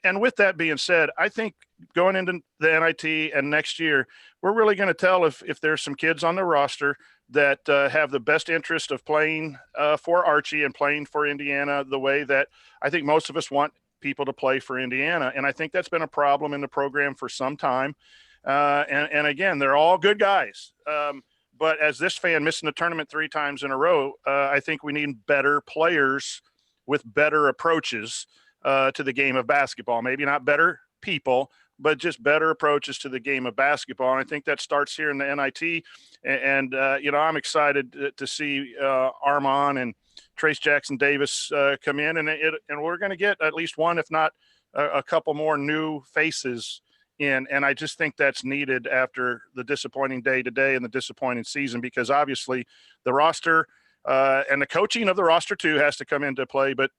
And with that being said, I think going into the NIT and next year, we're really going to tell if there's some kids on the roster that have the best interest of playing for Archie and playing for Indiana the way that I think most of us want people to play for Indiana. And I think that's been a problem in the program for some time. And again, they're all good guys. But as this fan missing the tournament 3 times in a row, I think we need better players with better approaches to the game of basketball. Maybe not better people, but just better approaches to the game of basketball. And I think that starts here in the NIT. And I'm excited to see Armon and Trace Jackson Davis come in, and we're going to get at least one, if not a couple more new faces in. And I just think that's needed after the disappointing day today and the disappointing season, because obviously the roster and the coaching of the roster too has to come into play. But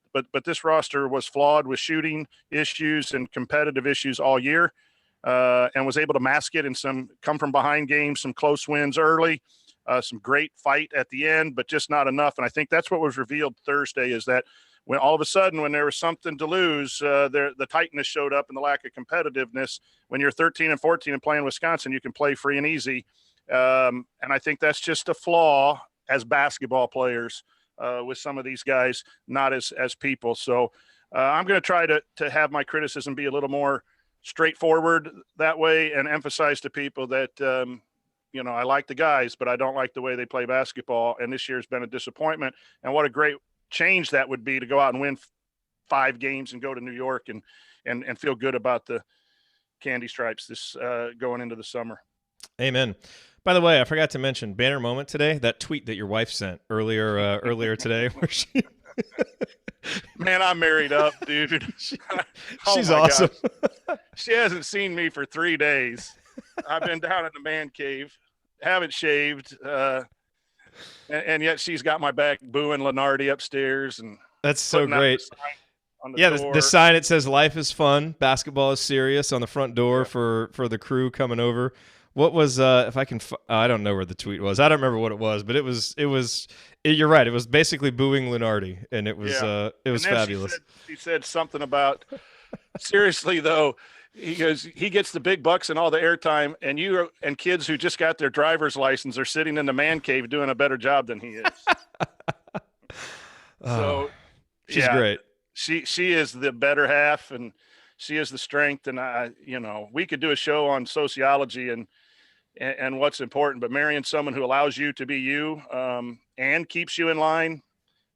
this roster was flawed with shooting issues and competitive issues all year, and was able to mask it in some come from behind games, some close wins early, some great fight at the end, but just not enough. And I think that's what was revealed Thursday, is that when all of a sudden, when there was something to lose, the tightness showed up and the lack of competitiveness. When you're 13 and 14 and playing Wisconsin, you can play free and easy. And I think that's just a flaw as basketball players with some of these guys, not as people. So I'm going to try to have my criticism be a little more straightforward that way, and emphasize to people that, I like the guys, but I don't like the way they play basketball. And this year's been a disappointment. And what a great change that would be to go out and win 5 games and go to New York and feel good about the Candy Stripes this going into the summer. Amen. By the way, I forgot to mention banner moment today. That tweet that your wife sent earlier today, where she. Man, I'm married up, dude. She's awesome. She hasn't seen me for 3 days. I've been down in the man cave, haven't shaved, and yet she's got my back booing Lenardi upstairs. And that's so great. The sign, it says "Life is fun, basketball is serious" on the front door for the crew coming over. What was if I can? I don't know where the tweet was. I don't remember what it was, but it was. You're right. It was basically booing Lenardi, and it was fabulous. She said something about seriously though. He goes, he gets the big bucks and all the airtime, and you and kids who just got their driver's license are sitting in the man cave doing a better job than he is. So she's great. She is the better half, and she is the strength. And we could do a show on sociology and what's important, but marrying someone who allows you to be you and keeps you in line,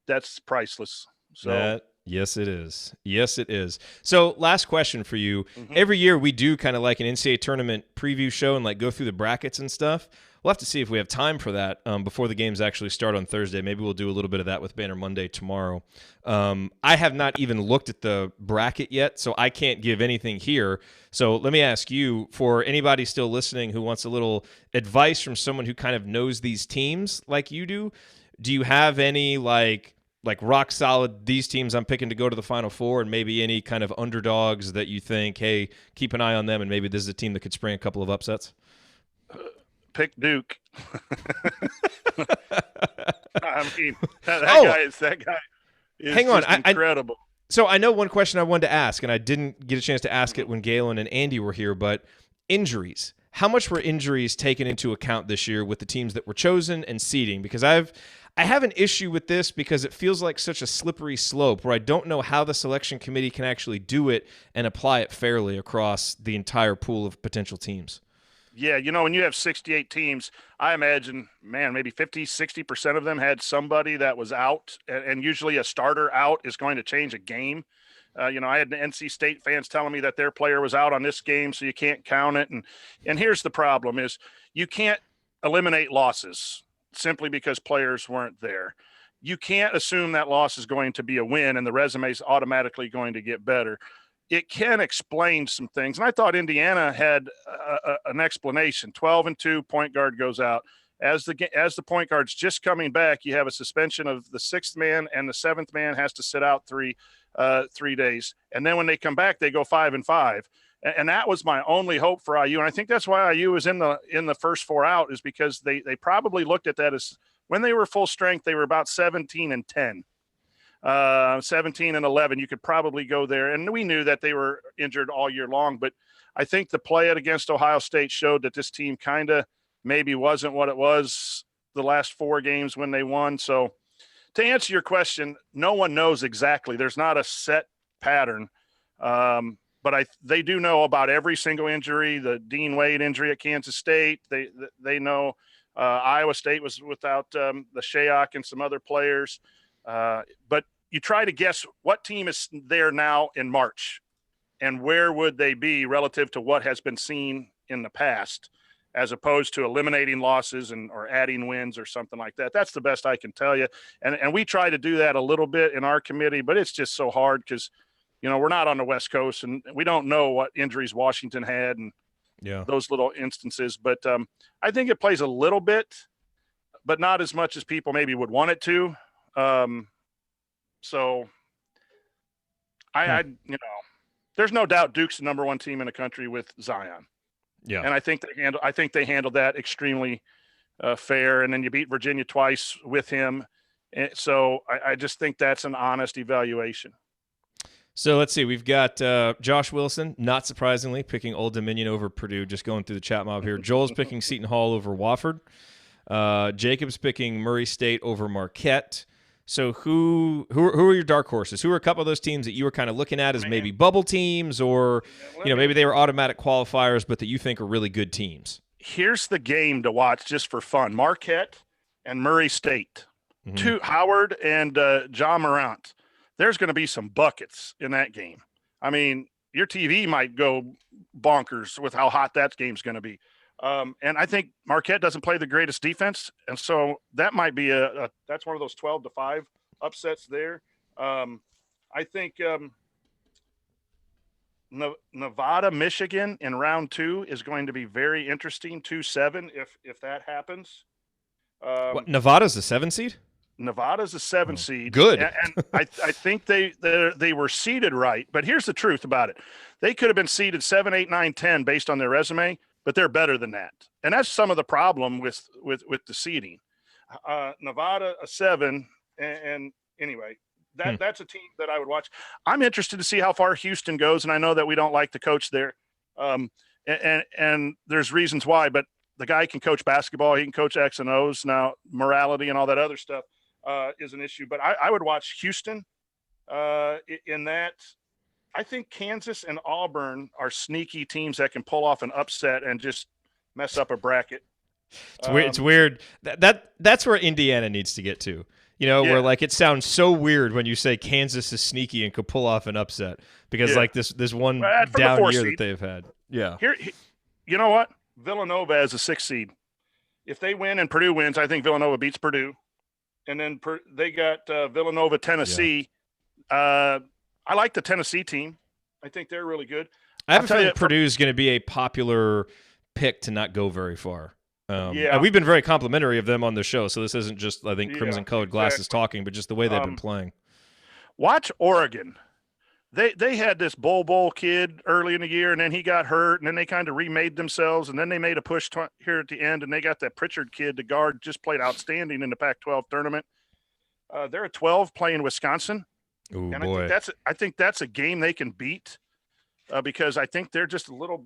that's priceless. So. Yes, it is. Yes, it is. So last question for you. Mm-hmm. Every year we do kind of like an NCAA tournament preview show and like go through the brackets and stuff. we'll have to see if we have time for that before the games actually start on Thursday. Maybe we'll do a little bit of that with Banner Monday tomorrow. I have not even looked at the bracket yet, so I can't give anything here. So let me ask you, for anybody still listening who wants a little advice from someone who kind of knows these teams like you do you have any like rock solid, these teams I'm picking to go to the Final Four, and maybe any kind of underdogs that you think, hey, keep an eye on them, and maybe this is a team that could spring a couple of upsets? Pick Duke. I mean, that guy is hang on, incredible. So I know one question I wanted to ask, and I didn't get a chance to ask it when Galen and Andy were here, but injuries. How much were injuries taken into account this year with the teams that were chosen and seeding? Because I have an issue with this because it feels like such a slippery slope where I don't know how the selection committee can actually do it and apply it fairly across the entire pool of potential teams. Yeah, when you have 68 teams, I imagine, man, maybe 50, 60% of them had somebody that was out, and usually a starter out is going to change a game. I had the NC State fans telling me that their player was out on this game, so you can't count it. And here's the problem is you can't eliminate losses simply because players weren't there. You can't assume that loss is going to be a win and the resume is automatically going to get better. It can explain some things. And I thought Indiana had an explanation. 12-2, point guard goes out. As the point guard's just coming back, you have a suspension of the sixth man, and the seventh man has to sit out 3 days. And then when they come back, they go 5-5. And that was my only hope for IU. And I think that's why IU was in the first 4 out, is because they probably looked at that as, when they were full strength, they were about 17-10, 17-11. You could probably go there. And we knew that they were injured all year long, but I think the play against Ohio State showed that this team kind of maybe wasn't what it was the last 4 games when they won. So to answer your question, no one knows exactly. There's not a set pattern. But they do know about every single injury. The Dean Wade injury at Kansas State, they know. Iowa State was without the Shayok and some other players. But you try to guess what team is there now in March, and where would they be relative to what has been seen in the past, as opposed to eliminating losses or adding wins or something like that. That's the best I can tell you. And we try to do that a little bit in our committee, but it's just so hard because we're not on the West Coast, and we don't know what injuries Washington had and those little instances. But I think it plays a little bit, but not as much as people maybe would want it to. So there's no doubt Duke's the number 1 team in the country with Zion. Yeah, and I think they handled that extremely fair. And then you beat Virginia twice with him, and so I just think that's an honest evaluation. So let's see. We've got Josh Wilson, not surprisingly, picking Old Dominion over Purdue, just going through the chat mob here. Joel's picking Seton Hall over Wofford. Jacob's picking Murray State over Marquette. So who are your dark horses? Who are a couple of those teams that you were kind of looking at as maybe bubble teams, or maybe they were automatic qualifiers, but that you think are really good teams? Here's the game to watch just for fun. Marquette and Murray State. Mm-hmm. Howard and John Morant. There's going to be some buckets in that game. I mean, your TV might go bonkers with how hot that game's going to be. And I think Marquette doesn't play the greatest defense. And so that might be that's one of those 12-5 upsets there. I think Nevada, Michigan in round 2 is going to be very interesting. 2-7 if that happens. Nevada's the 7 seed? Nevada's a 7 seed. Good. And I think they were seeded right. But here's the truth about it. They could have been seeded 7, 8, 9, 10 based on their resume, but they're better than that. And that's some of the problem with the seeding. Nevada, a 7. And anyway, that's a team that I would watch. I'm interested to see how far Houston goes. And I know that we don't like the coach there. And there's reasons why, but the guy can coach basketball. He can coach X and O's. Now, morality and all that other stuff is an issue. But I would watch Houston in that. I think Kansas and Auburn are sneaky teams that can pull off an upset and just mess up a bracket. It's weird. It's weird. That's where Indiana needs to get to. Where like it sounds so weird when you say Kansas is sneaky and could pull off an upset because like this one down year that they've had. Yeah. Here, you know what? Villanova as a 6 seed if they win and Purdue wins, I think Villanova beats Purdue. And then they got Villanova, Tennessee. Yeah. I like the Tennessee team. I think they're really good. I have a feeling Purdue's going to be a popular pick to not go very far. And we've been very complimentary of them on the show, so this isn't just, I think, crimson-colored glasses talking, but just the way they've been playing. Watch Oregon. They had this Bowl kid early in the year, and then he got hurt, and then they kind of remade themselves, and then they made a push here at the end, and they got that Pritchard kid, the guard, just played outstanding in the Pac-12 tournament. They're at 12 playing Wisconsin. Ooh, and boy. I think that's a game they can beat because I think they're just a little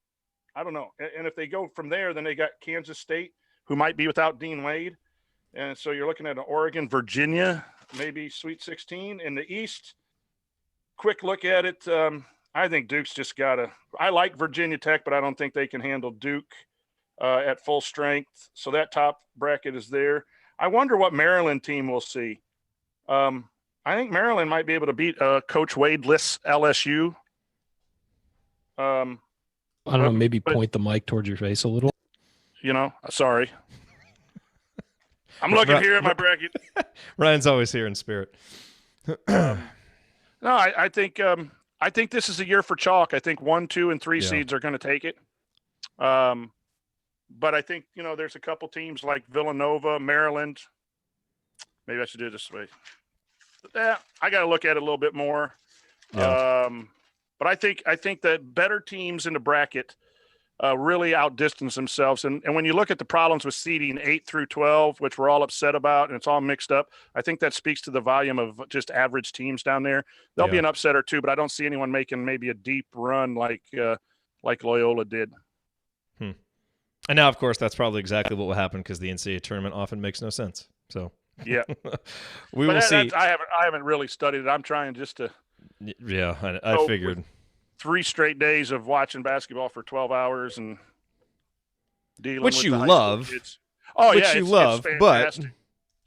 – I don't know. And if they go from there, then they got Kansas State, who might be without Dean Wade. And so you're looking at an Oregon, Virginia, maybe Sweet 16. In the East, quick look at it. I think Duke's just got to – I like Virginia Tech, but I don't think they can handle Duke at full strength. So that top bracket is there. I wonder what Maryland team we'll see. I think Maryland might be able to beat Coach Wade-less LSU. I don't know, maybe point the mic towards your face a little. Sorry. I'm looking here at my bracket. Ryan's always here in spirit. No, I think this is a year for chalk. I think 1, 2, and 3 seeds are going to take it. But I think, there's a couple teams like Villanova, Maryland. Maybe I should do it this way. I got to look at it a little bit more. Yeah. But I think that better teams in the bracket really outdistance themselves. And when you look at the problems with seeding 8 through 12, which we're all upset about, and it's all mixed up, I think that speaks to the volume of just average teams down there. There'll be an upset or two, but I don't see anyone making maybe a deep run like Loyola did. And now, of course, that's probably exactly what will happen because the NCAA tournament often makes no sense. So yeah, we will see. I haven't really studied it. I'm trying just to. Yeah, I figured. 3 straight days of watching basketball for 12 hours and dealing which with you the high love. school kids. Oh, which yeah, you love, it's but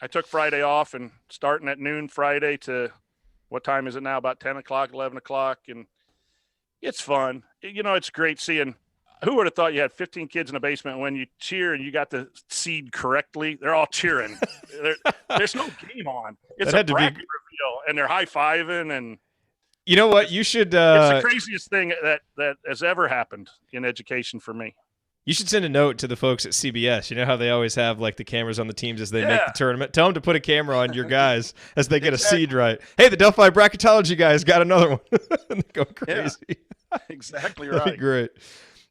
I took Friday off and starting at noon Friday to what time is it now? About 10 o'clock, 11 o'clock. And it's fun. It's great seeing. Who would have thought you had 15 kids in the basement when you cheer and you got the seed correctly? They're all cheering. There's no game on. It's a bracket reveal, and they're high-fiving. And you know what? You should. It's the craziest thing that has ever happened in education for me. You should send a note to the folks at CBS. You know how they always have like the cameras on the teams as they make the tournament? Tell them to put a camera on your guys as they get a seed right. Hey, the Delphi Bracketology guys got another one. And they go crazy. Yeah, exactly right. That'd be great.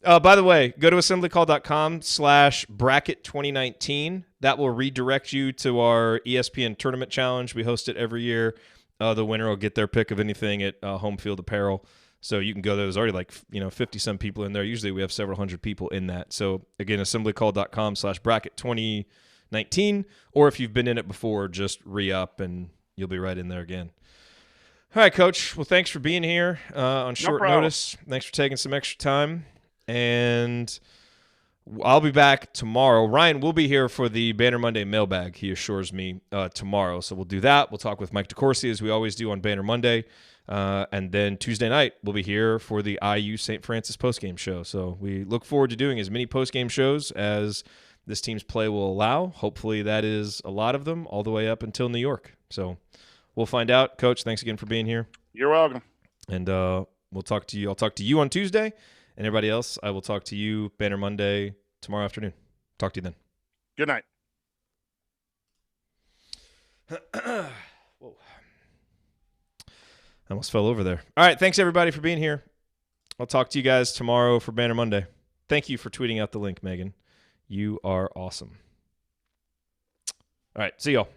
By the way, go to assemblycall.com/bracket2019. That will redirect you to our ESPN Tournament Challenge. We host it every year. The winner will get their pick of anything at Home Field Apparel. So you can go there. There's already 50-some people in there. Usually we have several hundred people in that. So again, assemblycall.com/bracket2019. Or if you've been in it before, just re-up and you'll be right in there again. All right, Coach. Well, thanks for being here on short notice. Thanks for taking some extra time. And I'll be back tomorrow. Ryan will be here for the Banner Monday mailbag, he assures me, tomorrow. So we'll do that. We'll talk with Mike DeCourcy as we always do on Banner Monday. And then Tuesday night, we'll be here for the IU St. Francis postgame show. So we look forward to doing as many postgame shows as this team's play will allow. Hopefully that is a lot of them all the way up until New York. So we'll find out. Coach, thanks again for being here. You're welcome. And we'll talk to you. I'll talk to you on Tuesday. And everybody else, I will talk to you Banner Monday tomorrow afternoon. Talk to you then. Good night. Whoa. I almost fell over there. All right, thanks everybody for being here. I'll talk to you guys tomorrow for Banner Monday. Thank you for tweeting out the link, Megan. You are awesome. All right, see y'all.